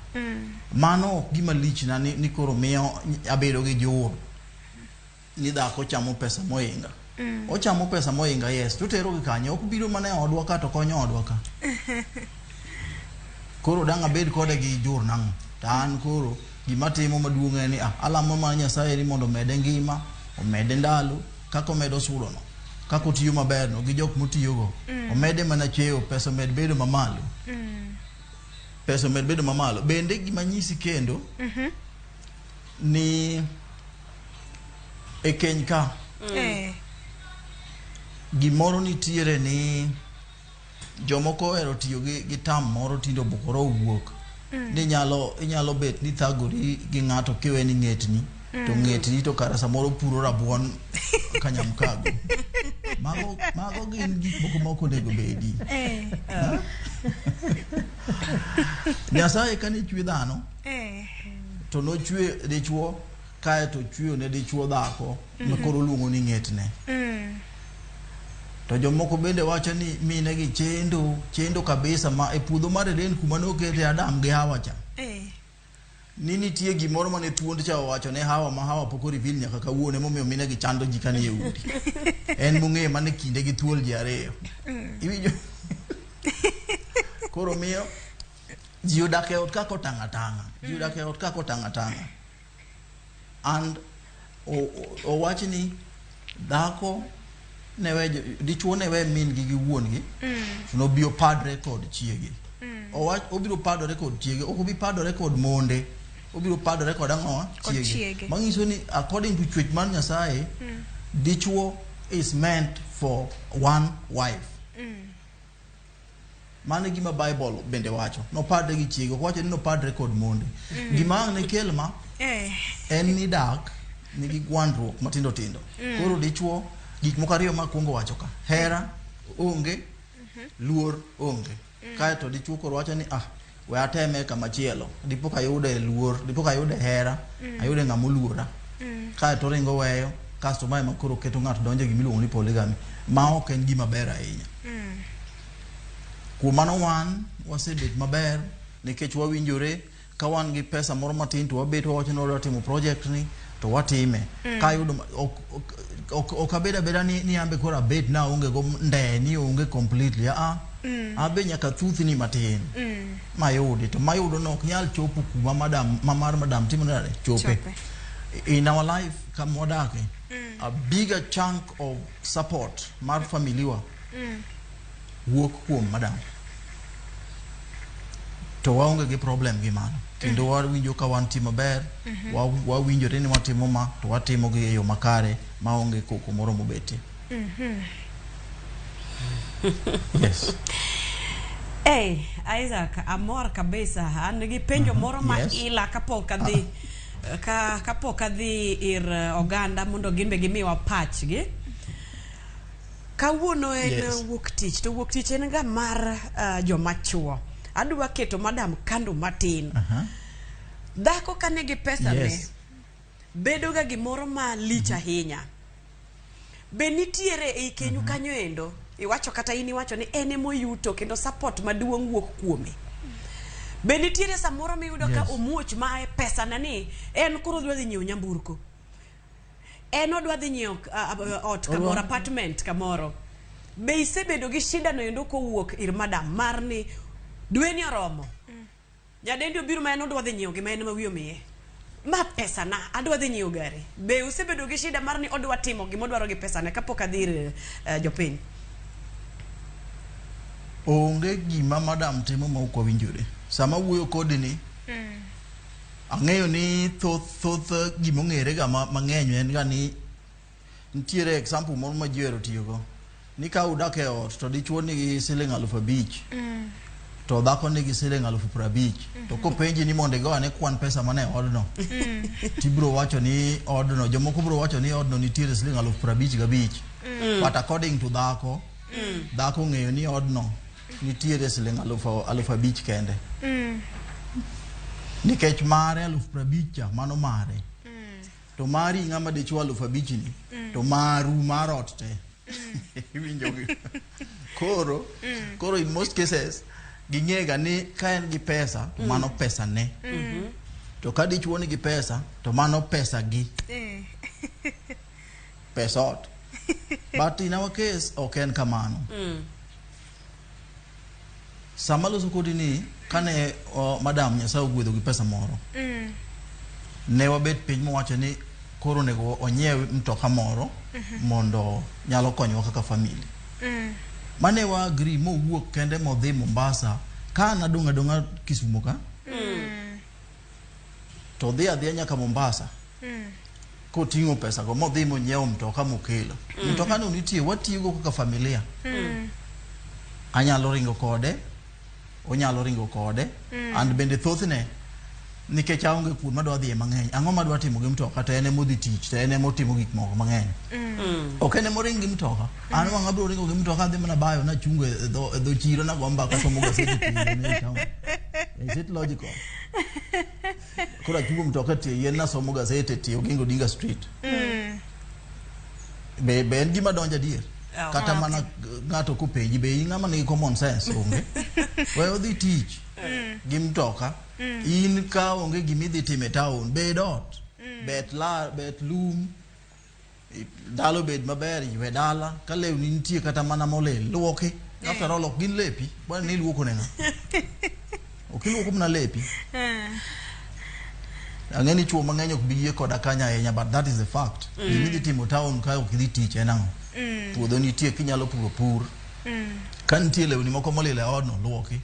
Mano ok gima lichna ni koro miyo abedo gi jor ni dhako chamo pesa mohinga. Ochamo pesa mohinga, yes, tutero gi kanyo. Ok biro mana odwa ka to konyo odwa ka. Koro dang' abed kode gi jor nang'o. Tan koro gima timo maduong' en ni alamo mar Nyasaye ni mondo mede ngima, omede ndalo, kako omedo sudo no, kako tiyo maber no gi jok motiyogo, omede mana cheo, pesa med bedo mamalo. Pesa med bedo mamalo. Bende gima nyisi kendo ni e keny ka gimoro nitiere ni jomoko ohero tiyo gi tam moro tindo bokoro owuok. Ni inyalo bet ni thagori gi ng'ato kiwe ni ng'etni to ng'etni to kara samoro puro rabuon kanyamkago. Mago gin gik moko nego bedi. Nyasaye kane chwe dhano to nochwe dichuo kae to chweyo ne dichuo dhako ma koro luongo ni ng'etne. To jomoko bende wacho ni mine gi chendo kabisa ma e puodho mar Eden kuma nokete Adam gi Hawa cha. Ni nitie gimoro mane thuond cha wacho ne Hawa ma Hawa pok orivil nyaka kawuono emomiyo mine gi chando ji kanie udi. En mong'eyo mane kinde gi thuol ji ariyo. Iwinjo? Koro miyo ji odak e ot kaka otang' atang'a. Ji odak e ot kaka otang' atang'a. And owach ni dhako ne we dichuo ne we min gi wuon gi no bio padre kod chiege. Owach obiro padore kod chiege, ok obi padore kod monde. Obiro padore kod ang'o? Chiege. Mangiso ni according to chwech man Nyasaye, dichuo is meant for one wife. Mane gima Bible bende wacho. No padre gi chiege, wacho ni no padre kod monde. Gima ang' ne kelma en ni dak nigi gwandruok matindo tindo. Koro dichuo gik moko ariyo makwongo wacho ka. Hera onge, luor onge. Kaeto dichuo koro wacho ni we ateme kamachielo. Dipo ka ayude luor, dipo ka ayude hera, ayude ng'ama oluora. Kaeto ringo weyo, kasto mae makoro keto ng'ato donjo gi miluongo ni polygamy. Ma ok en gima ber ahinya. Kuom mano wan wasebet maber nikech wawinjore ka wan gi pesa moro matin to wabet wawacho ni wadwa timo project ni to watime. Ka yudo ok abeda beda ni ambe kora bet na onge go nde ni onge completely. Abe nyaka thuthni matin. Mayudi to mayudo no ok nyal chopo kuma madam timo nade chope. In our life kama wadake, a bigger chunk of support mar familia wuok kuom madam. To waonge gi problem gi mano. Kendo wawinjo ka wan timo ber, wawinjore ni watimo ma, to watimo gi e yo makare, maonge koko moro mobete. Yes. Hey, Isaac, amor kabisa. An gi penjo moro ma ila kapok adhi ir oganda mondo gimbe gimiwa pachgi. Kawuono en wuok tich, to wuok tich en ga mar joma chuo. Adwa keto madam kando matin. Dhako kane gi pesa ne bedo ga gimoro ma lich ahinya. Be nitiere e kenyu kanyo endo, iwacho kata in iwacho ni ene moyuto kendo support maduong' wuok kuome. Be nitiere samoro miyudo ka omuoch ma pesa nani en koro dwa dhi nyiewo nyamburko. En odwa dhi nyiewo ot kamoro, apartment kamoro. Be isebedo gi shida no endo kowuok ir madam mar ni dwe ni oromo. Nyadendi obiro ma en odwa dhi nyiewo gima en ma wiyo miye. Ma pesa na adwa dhi nyiewo gari. Be usebedo gi shida mar ni odwa timo gima odwaro gi pesa ne kapok adhir jopiny. Onge gima madam timo ma ok owinjore. Sama wuoyo kodi ni ang'eyo ni thoth gima ong'ere ga mang'eny en ga ni nitiere example moro ma ji ohero tiyogo. Ni ka udak e ot to dichuo nigi siling 5,000 to dhako nigi siling 50,000 to kopenji ni mondo igoane kwan pesa mane odno tibro wacho ni odno, jomoko bro wacho ni odno nitiere siling 55,000 but according to dhako ng'eyo ni odno nitiere siling 5,000 kende. Nikech mare 50,000 cha mano mare. To mari ng'ama dichuo 5,000 ni to maru marot te. Koro in most cases ging'ega ni ka en gi pesa to mano pesa ne. To ka dichuo ni gi pesa to mano pesa gi. Pesa ot. But in our case ok en kamano. Sama loso kodi ni kane madam Nyasaye ogwedho gi pesa moro. Ne wabet piny mowacho ni koro nego onyiew mtoka moro mondo nyalo konyowa kaka family. Mane wa agree mo wuok kende modhi Mombasa ka nadonga Kisumu ka. To dhi adhiya nyaka Mombasa. Koting'o pesa go modhi monyiewo mtoka mokelo. Mtoka no nitie watiyogo kaka familia. Anyalo ringo kode, onyalo ringo kode, and bende thothne nikech aonge kuon madwa dhi mang'eny. Ang'o madwa timo gi mtoka to ene modhi tich, to ene motimo gik moko mang'eny. Ok ene moring gi mtoka. An wang' abro ringo gi mtoka dhi mana bayo na chungo e dho chiro na gomba ka somo gaseti. Is it logical? Kura chungo mtoka tie yen na somo gaseti tie Oginga Odinga Street. Be en gima donja dier. Kata mana ng'ato kopenji be ng'ama nigi common sense onge. We odhi tich gi mtoka. In ka onge gimidhi time town bed ot, bet lum, dalo bed maber ywe dala ka lewni nitie kata mana molil luoki. After all ok gin lepi bwana ni luoko nenga. kiluoko mana lepi ang'eni chuo mang'eny ok bi yie koda kanya ahinya, but that is the fact. Gimidhi timo town ka ok idhi tich en ang'o? Puodho nitie kinyalo puro pur. Ka nitie lewni moko molil e odno luoki.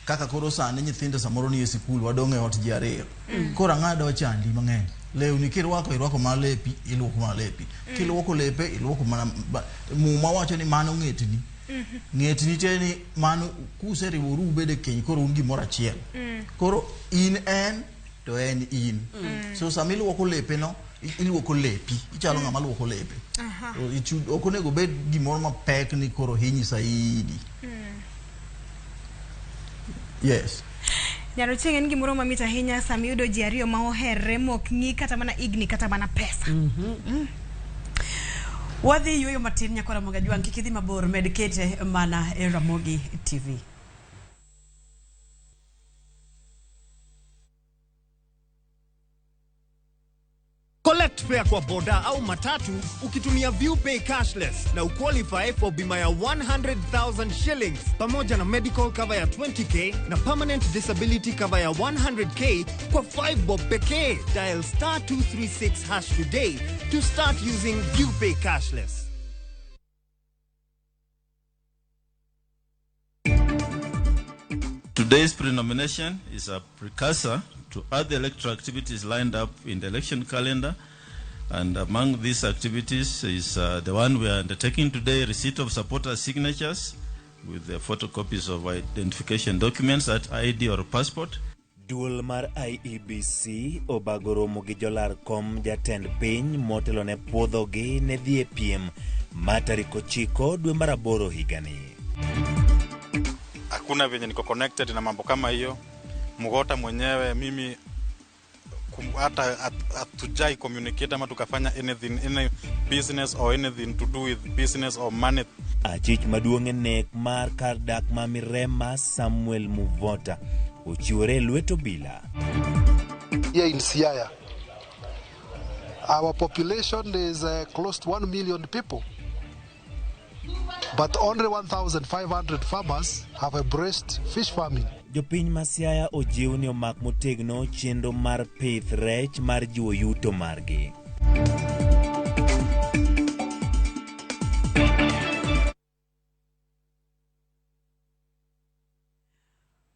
Kaka koro sani nyithindo samoro ni e sikul wadong' e ot ji ariyo. Koro ang'ado chandi mang'eny. Lewni irwako mana lepi, iluoko mana lepi. Kiluoko lepe, iluoko mana muma wacho ni mano ng'etni. Ng'etni te ni mano kuseriworu ubede keny koro un gimoro achiel. Koro in en to en in. So sama iluoko lepe no, iluoko lepi, ichalo ng'ama luoko lepe. Ok onego bed gimoro mapek ni koro hinyi saidi. Yes. Nyaro chieng' en gimoro mamit ahinya sama yudo ji ariyo ma oherre mok ng'i kata mana igni kata mana pesa. Wadhi yueyo matin nyakora Ramogi Ajwang', kik idhi mabor, med kete mana e Ramogi TV. Collect fare kwa boda au matatu ukitumia ViewPay cashless na uqualify for bima ya 100,000 shillings pamoja na medical cover ya 20k na permanent disability cover ya 100k kwa 5 bob pekee. Dial *236# today to start using ViewPay cashless. Today's pre-nomination is a precursor to other electoral activities lined up in the election calendar. And among these activities is the one we are undertaking today, receipt of supporters' signatures with the photocopies of identification documents, that ID or passport. Duol mar IEBC obagoro mogi jolar kom jatend piny motelo ne puodhogi ne dhi e piem matariko 9 dwe mar 8 higani. Hakuna venye niko connected na mambo kama hiyo. Mugota mwenyewe mimi hata atujai communicate ama tukafanya anything, any business or anything to do with business or money. Achich maduong' nek mar kar dak ma Mirema Samuel Muvota ochiwore lweto bila. Here in Siaya, our population is close to 1 million people. But only 1,500 farmers have embraced fish farming. Jopiny ma Siaya ojiw ni omak motegno chenro mar pith rech mar jiwo yuto margi.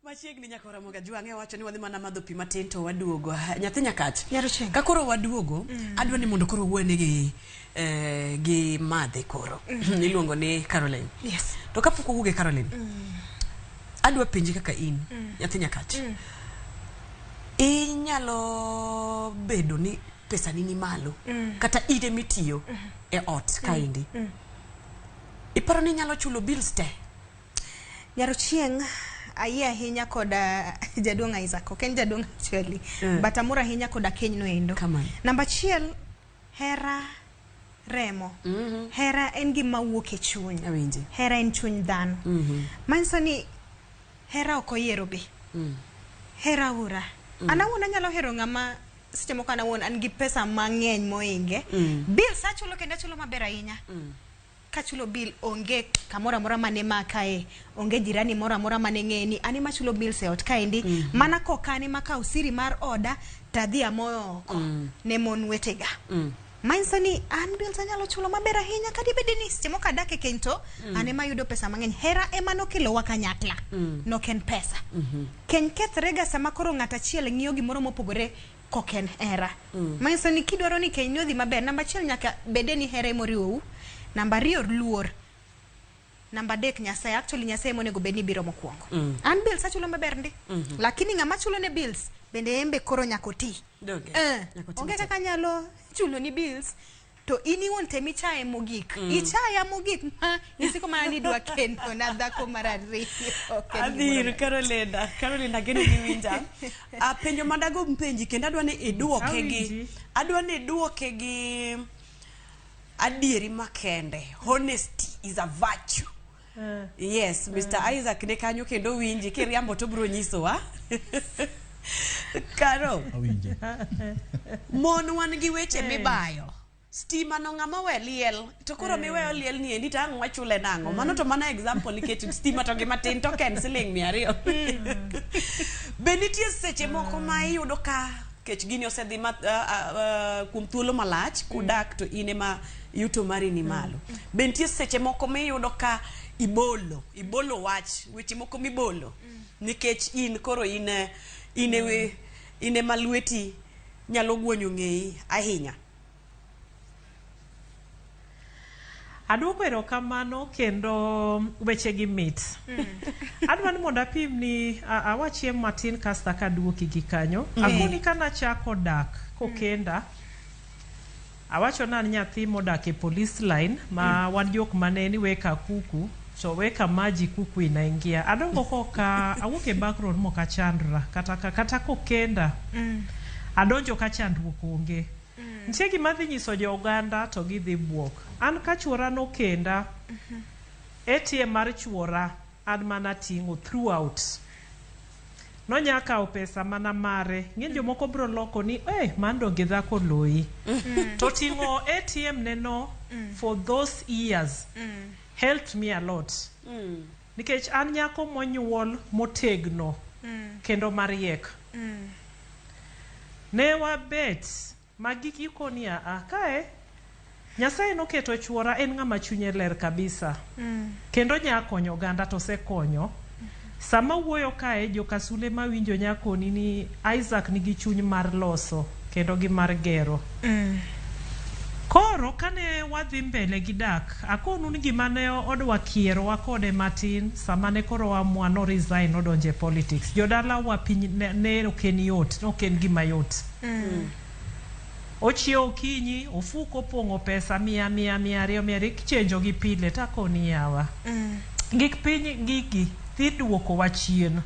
Machiegni nyakora Ramogi Ajwang' wacho ni wadhi mana madho pi matin to waduogo. Nyathi nyakach. Ka koro waduogo, adwa ni mondo koro wuone gi madhe koro. Iluongo ni Caroline. Yes. To kapok wuoge Caroline. Adwa penji kaka in, nyathi nyakach. Inyalo bedo ni pesa ni malo kata ide mitiyo e ot kaindi. Iparo ni nyalo chulo bills te. Nyaro chieng' ayie ahinya koda jaduong' Isaac, ok en jaduong' actually, but amora ahinya koda keny no endo. Namba 1, hera remo. Hera en gima wuok e chuny. Hera en chuny dhano. Manyiso ni hera ok oyiero be. Hera ura. An awuon anyalo hero ng'ama seche moko an awuon an gi pesa mang'eny moinge. Bills achulo kendo achulo maber ahinya. Kachulo bill onge kamora mora mane makae, onge jirani mora mora mane ng'eni, ani machulo bills e ot kaendi, mana kokani maka usiri mar oda tadhi amoyo oko ne mon wetega. Manyiso ni an bills anyalo chulo maber ahinya kadi bedi ni seche moko adak e keny to an ema yudo pesa mang'eny. Hera ema nokelowa kanyakla, noken pesa. Keny kethrega sama koro ng'at achiel ng'iyo gimoro mopogore koken hera. Manyiso ni kidwaro ni keny odhi maber, namba 1 nyaka bede ni hera moriwou. Namba 2 luor. Namba 3 Nyasaye, actually Nyasaye monego bedni biro mokwongo. An bills achulo maber ndi. Lakini ng'ama chulo ne bills bende embe koro nyakoti. Onge kaka nyalo chulo ni bills to ini won temi chae mogik. Ichaya mogik isiko mana ni dwa kendo na dhako mar ariyo. Adhir Carolina geno ni winja. Penjo madago mpenji kendo adwa ni iduoke gi. Adwa ni iduoke gi adieri makende. Honesty is a virtue. Yes, Mr. Isaac ne kanyo kendo winji kiriambo to bro nyiso wa. Karo. Awinje. Mon wan gi weche mibayo. Stima no ngama we liel to koro mi we liel ni endi tang wachule nango. Mano to mana example iketi stima to gi matin to canceling 200. Benitie seche moko ma iyudo ka kech gini osedhi kum thuolo malach kudak to ine ma yuto mari ni malo. Benitie seche moko ma iyudo ka ibolo wach weche moko mibolo nikech in koro ine malweti nyalo guonyo ng'eyi ahinya. Aduoko erokamano kendo weche gi mit. Adwa ni mondo apim ni awachie matin kasta kaduoki gi kanyo. Akoni kana chako dak kokenda. Awacho nan nyathi modak e police line ma wan jok maneni weka kuku so weka maji kuku inaingia. Adongo koka awuok e background moka chandra kata kokenda. Adonjo ka chandruok onge. Ntie gima dhi nyiso jo Uganda to gidhi buok. An ka chuora no kenda ATM mar chuora an mana ting'o throughout. No nyaka o pesa mana mare. Ng'en jomoko bro loko ni mando gidhako loyi. To ting'o ATM neno for those years helped me a lot. Nikech an nyako monyuol motegno kendo mariek. Ne wabet magiki konia kae Nyasaye no keto chuora en ng'ama chunye ler kabisa. Kendo nya konyo Uganda to se konyo. Sama wuoyo kae joka sule mawinjo nyako ni Isaac nigi chuny mar loso kendo gi mar gero. Koro kane wadhi mbele gi dak akonu ni gima ne odwa kiero wakode matin sama ne koro amua no resign odonje politics. Jodala wa piny ne oken yot, oken gima yot. Ochio kinyi ofuko pongo pesa 100 kichenjo gi pile takoni yawa. Gik piny gigi dhi duoko wachien.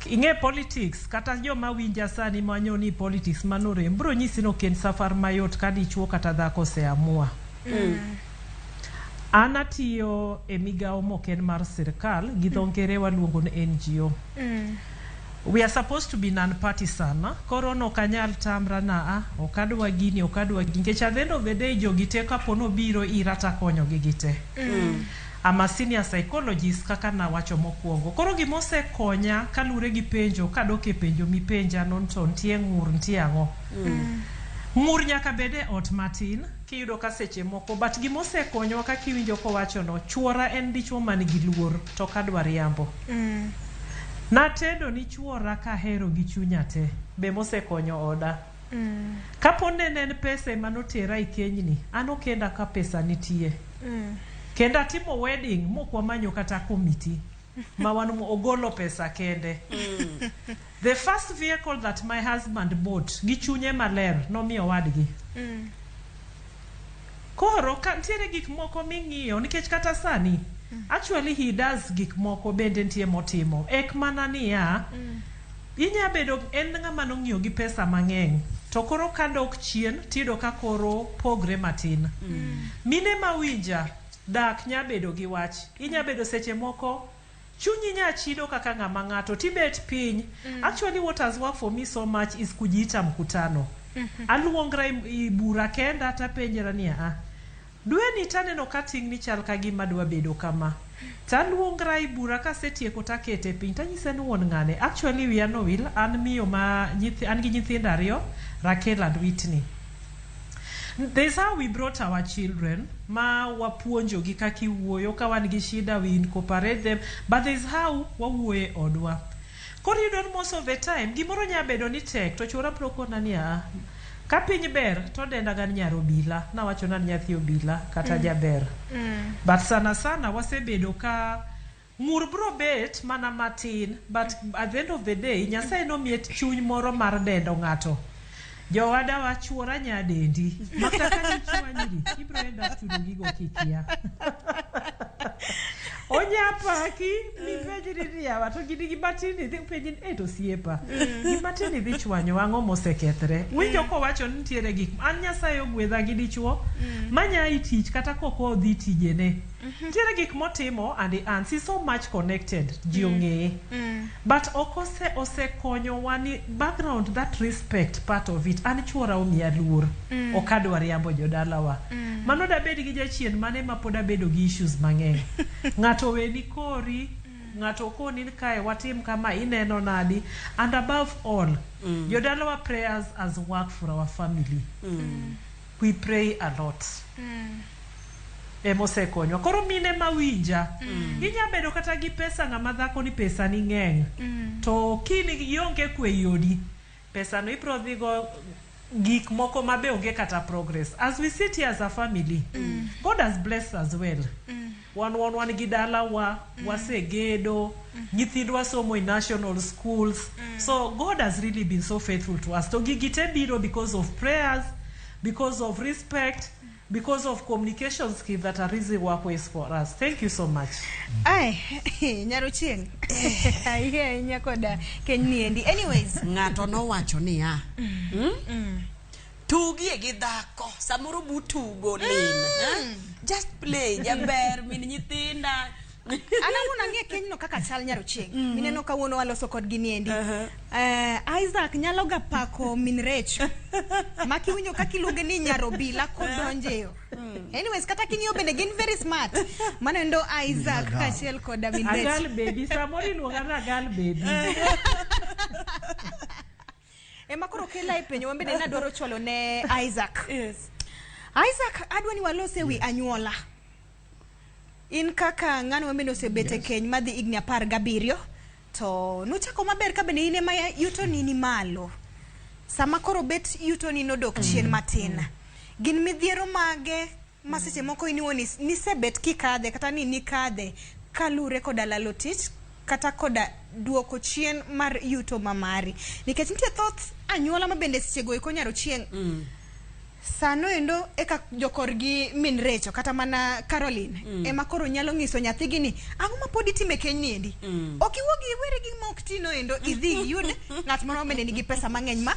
Inge politics kata joma winja sani manyo ni politics manorem bro nyisi no ken safar mayot kadichuo kata dhako se amua. Anatiyo e migao moken mar sirkal gi dhongere waluongo ni NGO. We are supposed to be non-partisan. Koro no kanyal tamra na okadwa gini nikech at the end of the day jogite kapono biro irata konyo gigite. I'm a senior psychologist kaka na wacho mokwongo. Koro gimose konya kalure gi penjo kadoke penjo mi penja non to ntie ngur ntie ang'o. Ngur nyaka bede ot matin kiyudo ka seche moko but gimose konyo ka kiwinjo ko wacho no chuora en dichuo man gi luor to kadwa riambo. Natedo ni chuora ka hero gi chunya te be mose konyo oda. Kapone nen pesa manotera ikenyni ano kenda ka pesa nitie. Kenda timo wedding mokwa manyo kata committee ma wan ogolo pesa kende. The first vehicle that my husband bought gi chunye maler no miyo wadgi. Koro kantiere gik moko ming'iyo nikech kata sani actually he does gik moko bende ntie motimo. Ek mana niya inya bedo en ng'ama nong'iyo gi pesa mang'eny to koro kadok chien tido ka koro pogre matin. Mine mawinja dak nya bedo gi wach. Inya bedo seche moko chunyi nya chido kaka ng'ama ng'ato tibet piny. Actually what has worked for me so much is kujiita mkutano. Aluongra i bura kenda tapenjera niya dwe ni taneno kating ni chal ka gima dwa bedo kama. Taluongra i bura kasetieko takete piny tanyise ni wuon ng'ane. Actually we are no will an miyo ma an gi nyithindo ariyo Raquel and Whitney. This is how we brought our children. Ma wapuonjo gi kaki wuoyo ka wan gi shida we incorporate them. But this is how wawuoye odwa. Koro yudon most of the time gimoro nya bedo ni tek to chuora prokona niya ka piny ber to denda gan nyarobila na wacho nan nyathi obila kata jaber. But sana wasebedo ka ngur bro bet mana matin but at the end of the day Nyasaye no miet chuny moro mar dendo ng'ato. Jowada wa chuora nyadendi makata ni chwanyiri ibro enda tudo gigo kikia. Onya paki mi pejiri yawa to gidi gimatini dhi pejin to siepa. Gimatini dhi chwanyo ang'o mosekethre. Winjo ko wacho nitiere gik an Nyasaye ogwedha gi dichuo manya itich kata koko dhi tijene. Nitiere gik motimo and the answer is so much connected jiong'e. But okose osekonyo wani background that respect part of it an chuora omiya luor. Okadwa riambo jodalawa. Mano da bed gi jachien mane ma poda bedo gi issues mang'eny. Ng'ato weni kori ng'ato koni kae watim kama ineno nadi, and above all jodalawa prayers as work for our family. We pray a lot. Emose konyo. Koro mine mawinja. Inya bedo kata gi pesa ng'ama dhako ni pesa ni ng'eny. To kini yonge kwe yodi. Pesa no iprodhigo gik moko mabe onge kata progress. As we sit here as a family, God has blessed us well. Wan gidala wasegedo, nyithindwa somo in national schools. So God has really been so faithful to us. To gigite biro because of prayers, because of respect, because of communication skills that are easy workways for us. Thank you so much. Ay, Nyarochieng. Ay, nyakoda keniendi. Anyways, ngato no wacho ni ya. Tugi gi dhako, samoro butugo lin. Just play, jaber min nyithinda. Ananguna ngie kenyno kaka chal Nyarochieng. Mineno kawuono waloso kod giniendi. Isaac nyalo ga pako min rech. Maki winyo kakiluonge ni nyarobila kodonjeyo. Anyways, kata kinyo bende gin very smart. Manendo Isaac kachiel koda min rech. Agal baby, samori luonga na agal baby. Makoro kela e penyo wambede nadwaro chwalo ne Isaac. Yes. Isaac, adwa ni walose wi anyuola. In kaka ng'ano wambede osebete keny madhi igni 17 to nuchako maber ka bende ine ma yuto ni malo. Sama koro bet yuto ni nodok chien matin. Gin midhiero mage maseche moko iniwoni ni sebet kikadhe kata ni nikadhe kalure koda lalo tich kata koda duoko chien mar yuto mamari. Nikech nitie thoth anyuola mabende sechego iko Nyarochieng. Sano endo eka jokorgi min recho kata mana Caroline ema koro nyalo ngiso nyathigi ni ang'o ma pod itime keny niendi. Okiwuogi iwere gi moktino endo idhi yud ng'at moro bende nigi pesa mang'eny ma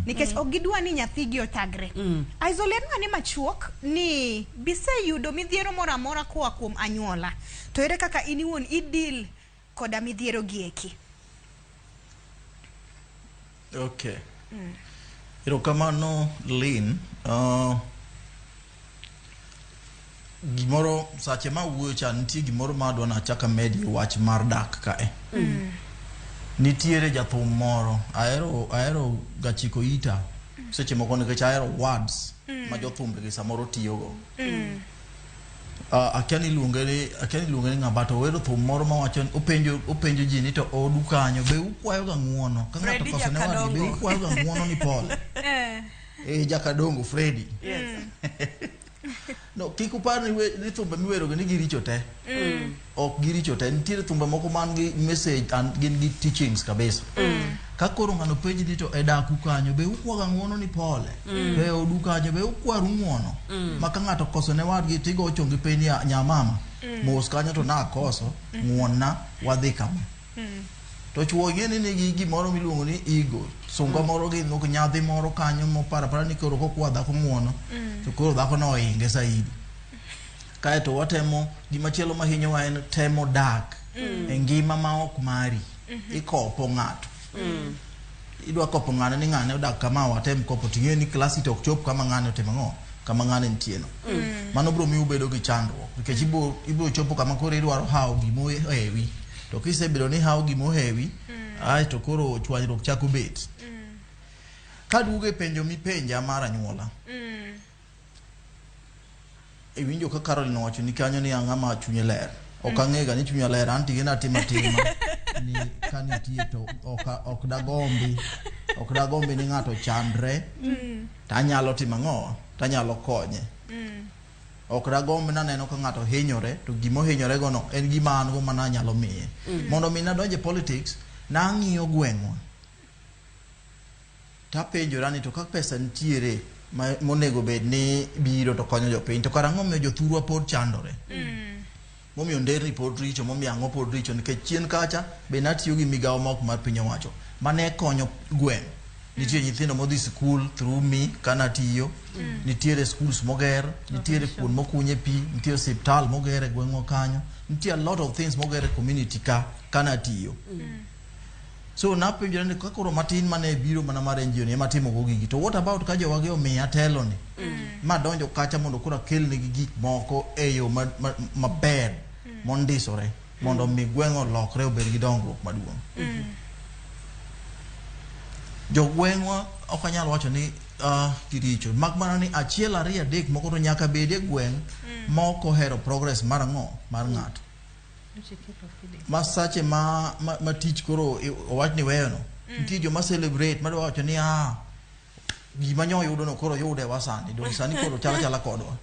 nikech ok gidwa ni nyathigi othagre. Aizoler ng'ane machuok ni bise yudo midhiero moro amora koa kuom anyuola. To ere kaka iniwuon idil koda midhiero gieki. Okay. Erokamano Lin, gimoro sache ma wuoyo cha nitie gimoro ma adwa nachaka medi wach mar dak kae. Nitiere jathum moro aero gachiko ita seche moko nikech aero words ma jothumbe gi samoro tiyogo. Akiani luonge ni ng'abato wero thum moro ma wacho openjo ji ni to odu kanyo be ukwayo ga ng'uono ka ng'ato koso ne wadgi be ukwayo ga ng'uono ni pole. Jakadongo Freddy. No, kik upar ni thumbe miwero ni giricho te. Ok giricho te. Nitiere thumbe moko man gi message and gin gi teachings kabisa. Ka koro ng'ano penji ni to edaku kanyo be ukwaga ng'uono ni pole. Be odu kanyo be ukwaru ng'uono. Ma ka ng'ato koso ne wadgi tigo ochongi piny nyamama. Mos kanyo to na koso ng'uonna wadhi kama. To chuo ng'eni nigi gimoro miluongo ni ego. Sunga moro gi nok nyadhi moro kanyo moparapara ni koro kokwa dhako ng'uono. To koro dhako no ohinge saidi. Kae to watemo gimachielo mahinyowa en temo dak e ngima ma ok mari. Ikopo ng'ato. Idwa kopo ng'ane ni ng'ane odak kama watem kopo ting'e ni klasi to ok chop kama ng'ane otimo ng'o kama ng'ane ntieno. Mano bro miyo bedo gi chandruok nikech ibo chopo kama koro idwaro hawo gimo hewi. To kisebedo ni hawo gimo hewi ai to koro chwanyruok chako bet. Kaduoge penjo mipenja mar anyuola. Winjo ka Caroline wacho ni kanyo ni ang'ama chunye ler. Ok ang'ega ni chunye ler anti gina tima ni kanitie to ok dagombi ni ng'ato chandre. Tanyalo timo ng'o? Tanyalo konye. Ok dagombi naneno ka ng'ato hinyore to gimo hinyore go no en gima an go mana nyalo miye. Mondo mi nadonje politics nang'iyo gweng'wa. Tapenjora ni to kaka pesa nitiere monego bed ni biro to konyo jopiny to karang'o miyo jothurwa pod chandore. Momiyo nderni pod richo, momiyo ang'o pod richo nikech chien kacha be natiyo gi migawo mok mar piny owacho mane konyo gweng'. Nitie nyithindo modhi skul through me kana tiyo. Nitiere schools moger, nitiere kuond mokunye pi, nitiere hospital moger e gweng'wa kanyo. Nitiere a lot of things moger e community kana tiyo. So napenjore ni kakoro matin mane biro mana mar NGO ni ema timo go gigi. To what about ka jowage omiya telo ni? Ma donjo kacha mondo koro kel ni gik moko e yo maber mondisore. mondo mi gweng'o lokre obed gi dongruok maduong'. Jogweng'wa ok anyal wacho ni kiricho, mak mana ni achiel ariyo adek moko to nyaka bedie gweng' mok ohero progress mar ng'ato. Masache ma tich koro owach ni weyono, nitie joma celebrate madwa wacho ni gima nyo yudo no koro yude wasani don sani koro chala kodwa.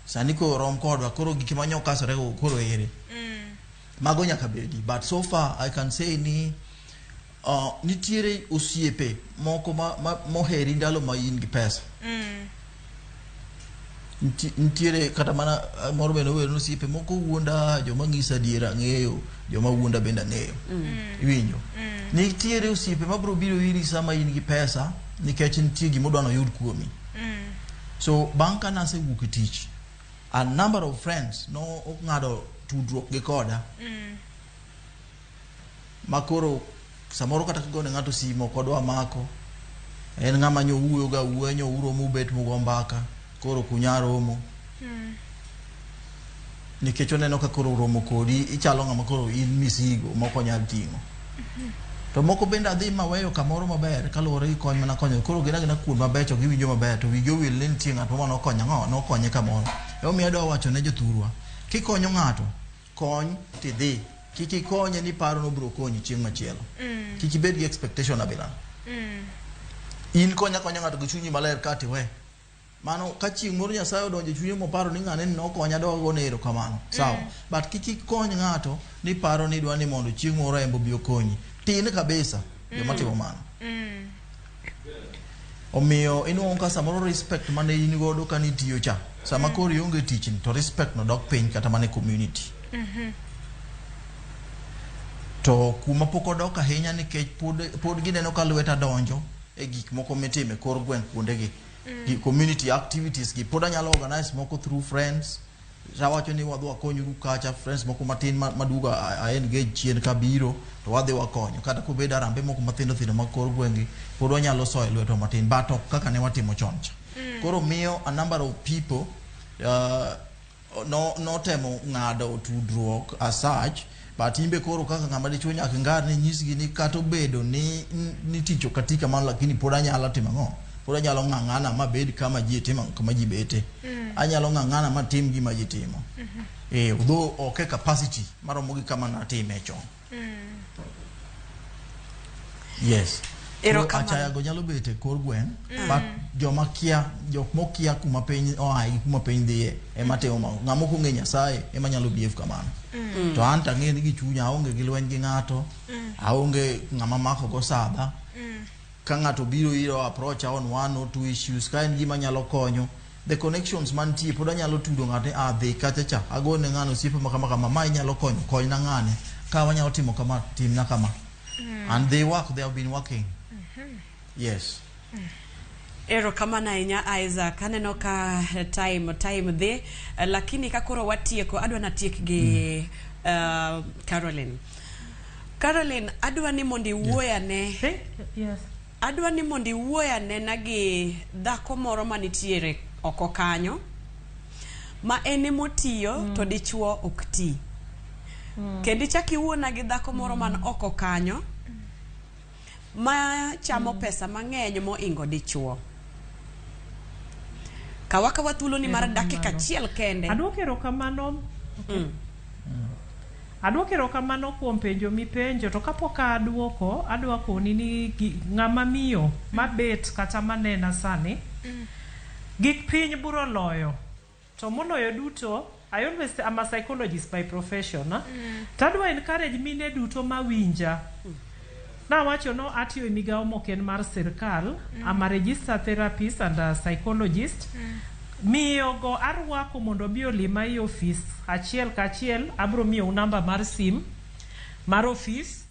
Sani koro rom kodwa koro gik ma nyo kasore koro ere. Mago nyaka bedi, but so far I can say ni nitiere osiepe moko moheri ndalo ma in gi pesa. Nitiere kata mana moro bende wero osiepe moko wuonda, joma ng'isa diera ng'eyo, joma wuonda bende ng'eyo. Iwinjo. Nitiere osiepe mabro biro iri sama in gi pesa nikech nitie gima odwano yud kuomi. So bang' ka nasewuok e tich, a number of friends no ng'ado tudruok gi koda. Makoro samoro kata kigone ng'ato simo kodwa mako, en ng'ama nyowuoyo ga wuoyo uromo bet mugo mbaka, koro kunyaromo. Nikech oneno ka koro romo kodi ichalo ng'ama koro in misigo moko nyal ting'o. To moko bende adhi maweyo kamoro maber kaluwore gi kony mana konyo, koro gina kuon mabecho giwinjo maber to wigi owil ni nitie ng'at ma nokonye kamoro. Omiyo adwa wacho ne jothurwa, kikonyo ng'ato kony tidhi, kik ikonye ni paro nobiro konyi chieng' machielo. Kik ibed gi expectation abila. In konya ng'ato gi chunyi maler kati we. Mano ka chieng' moro Nyasaye odonjo chunyi moparo ni ng'ane nokonya dogo nero kamano. Sawa. But kik ikony ng'ato ni paro ni dwa ni mondo chieng' moro embo bio konyi. Tin kabisa joma timo mano. Omiyo inuong ka samoro respect mane in godo ka nitiyo cha. Sama koro ionge tich to respect no dok piny kata mane community. To kuma pok odok ahinya nikech pod gineno ka lweta donjo e gik moko mitime kor gweng' kuondegi. Community activities gi pod anyalo organize moko through friends. Rawacho ni wadhi wakonyoru kacha, friends moko matin maduga a engage chien kabiro to wadhi wakonyo. Kata kubed arambe moko mathindo mag kor gweng'i pod wanyalo soyo lweto matin, but ok kaka ne watimo chon cha. Koro miyo a number of people no temo ng'ado tudruok as such, but imbe koro kaka ng'ama dichuo nyaka ngar ni nyisgi ni kata obedo ni ticho katika man, lakini pod anyalo timo ng'o. Pod anyalo ng'ang'ana mabed kama ji timo, kama ji bete. Anyalo ng'ang'ana matim gima ji timo. Though okay capacity maromo gi kama natime chon. Yes. Achaya go nyalo bete kor gweng', but jok mokia kuma piny oai kuma piny dhiye ema timo ng'ama ko ng'e Nyasaye ema nyalo behave kamano. To an tang'e ni gi chunya aonge gi lweny gi ng'ato, aonge ng'ama mako go sadha. Ka ng'ato biro iro approach on one or two issues, ka en gima nyalo konyo, the connections mantie pod anyalo tudo ng'ate dhi kacha cha, agone ng'ano osiepe kama ma inyalo kony na ng'ane, ka wanyalo timo kama, timna kama. And they have been working. Yes. Ero kama na inya Isaac, aneno ka time dhi, lakini kakoro watieko, adwa natiek gi Caroline. Caroline, adwa ni mondi wuoya ne. Yes. Adwa ni mondi wuoya ne nagi dhako moro manitiere oko kanyo, ma ene motiyo to dichuo ok ti. Kendi chaki wuona gi dhako moro man oko kanyo, ma chamo pesa mang'eny mo ingo dichuo. Kawaka wathulo ni mar dakika chiel kende. Adwokero kamano. Adwokero kamano kuom penjo mipenjo, to kapok adwa koni ni ng'ama miyo mabet kata manena sani gik piny buro loyo. To moloyo duto, I always am a psychologist by profession. Tadwa encourage mine duto mawinja. Na wacho no atiyo e migawo moken mar sirkal. I'm a registered therapist and a psychologist. Miyo go arwako mondo bi olima i office achiel kachiel, abro miyo namba mar sim mar office.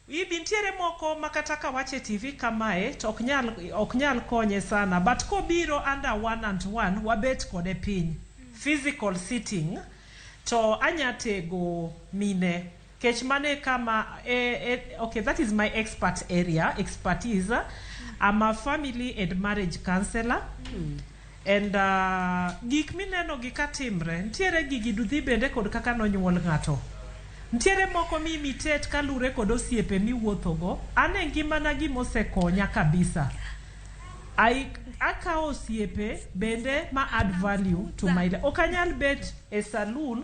Ibintiere moko makata ka wache TV kamae to ok nyal konye sana, but ko biro under 1-on-1 wabet kode piny, physical sitting, to anyatego mine kech mane kama okay, that is my expertise. I'm a family and marriage counselor. And gik mineno gi katimre ntiere gigi dudhi bende kod kaka nonyuol ng'ato. Ntiere moko mi imitate kalure kod osiepe miwuothogo. Ane ngimana gimosekonya kabisa. Akawo osiepe bende ma add value to my life. Okanyal bet e saloon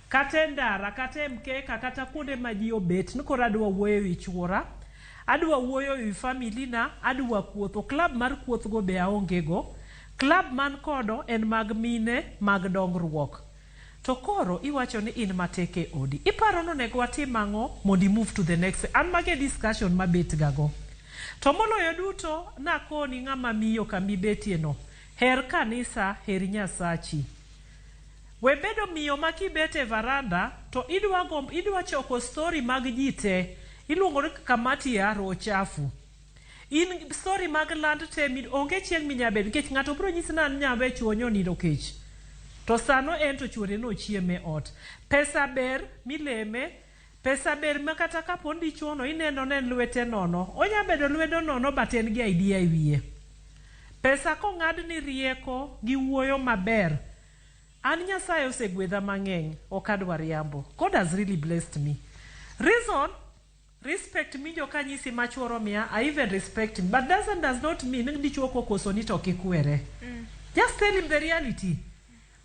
kata ndara kata mkeka kata kuonde ma ji obet ni koro adwa wuoyo wi chuora, adwa wuoyo wi family na, adwa kuotho. Club mar kuothgo be aongego. Club man kodo en mag mine mag dongruok. To koro iwacho ni in mateke odi. Iparo no nego watim ang'o mondo move to the next. An mage discussion mabet gago. To moloyo duto nakoni ng'ama miyo kami betie no. Her kanisa, her Nyasachi. We bedo miyo makibete varanda to idwa choko story mag jite. Iluongo ni kamati ya ro chafu. In story mag land te onge chieng' minyabed nikech ng'ato biro nyisi na nyabe chuonyo nindo kech. To sano en to chuore no chieme ot. Pesa ber mileme. Pesa ber makata kapo ndi chuono ineno ne lwete nono. Onya bedo lwedo nono baten gi idea e wiye. Pesa kong'ad ni rieko gi wuoyo maber. An Nyasaye osegwedha mang'eny. Ok adwar yambo. God has really blessed me. Reason, respect me joka nyisi machuoro miya. I even respect him. But does not mean ni dichuo kokoso ni to kikwere. Just tell him the reality.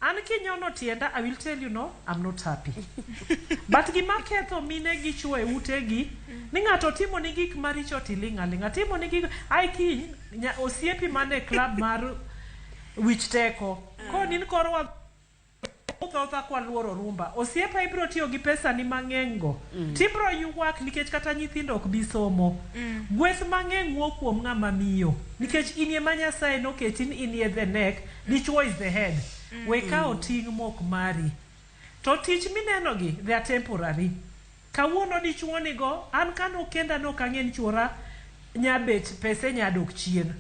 An kinyono tienda, I will tell you no, I'm not happy. But gima ketho mine gi chuo e utegi, ni ng'ato timo ni gik maricho tilingalinga, timo ni gik ai kiny osiepi mane club mar wich teko. Ko nin koro utho kwa luoro rumba. Osiepa ibro tiyo gi pesa ni mang'eny go. Tibro yuwak nikech kata nyithindo ok bi somo. Gweth mang'eny wuok kuom ng'ama miyo. Nikech inie ma Nyasaye noketi ni inie the neck, dichuo is the head. Weka oting mok mari. To tich mineno gi, they are temporary. Kawuono dichuo ni go, an kano kenda no kang'en chuora nyabet pese nyadok chien.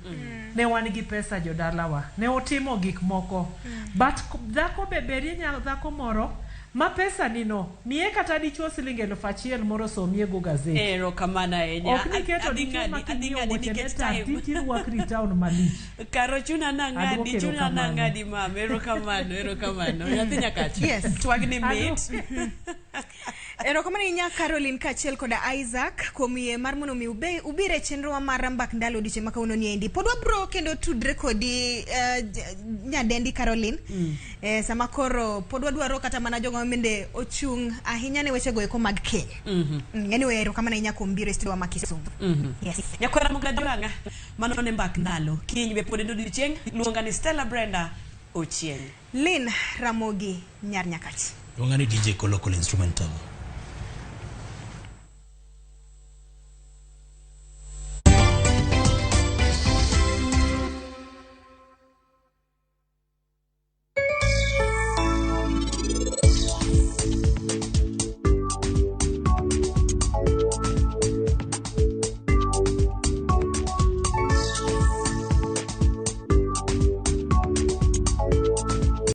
Ne wan gi pesa jodalawa. Ne otimo gik moko. But dhako beberie dhako moro, ma pesa nino, miye kata dichuo silingi 1,000 moro somie go gazeti. Ero kamana enya. Ok ni keto dichuo makini owoche neta titi wakri town malich. Karo chuna nangadi mam. Ero kamano. Nyathi nyakachi. Yes. Twagni mate. Ero kamano inya Caroline kachiel koda Isaac komie mar mono mi ubire chenro mar mbak ndalo diche makauno ni endi. Podwa bro kendo tudre kodi nyadendi Caroline. Sama koro podwa dwaro kata mana jogo mende ochung ahinya ne weche go eko mag keny. Yani ero kamano inya kombire studio makisumu. Yes. Nyakwara mugadwanga mano ne mbak ndalo. Kiny be pod ndo chieng' luonga ni Stella Brenda Ochieng. Lynn Ramogi nyar nyakati. Luonga ni DJ Colloquial Instrumental.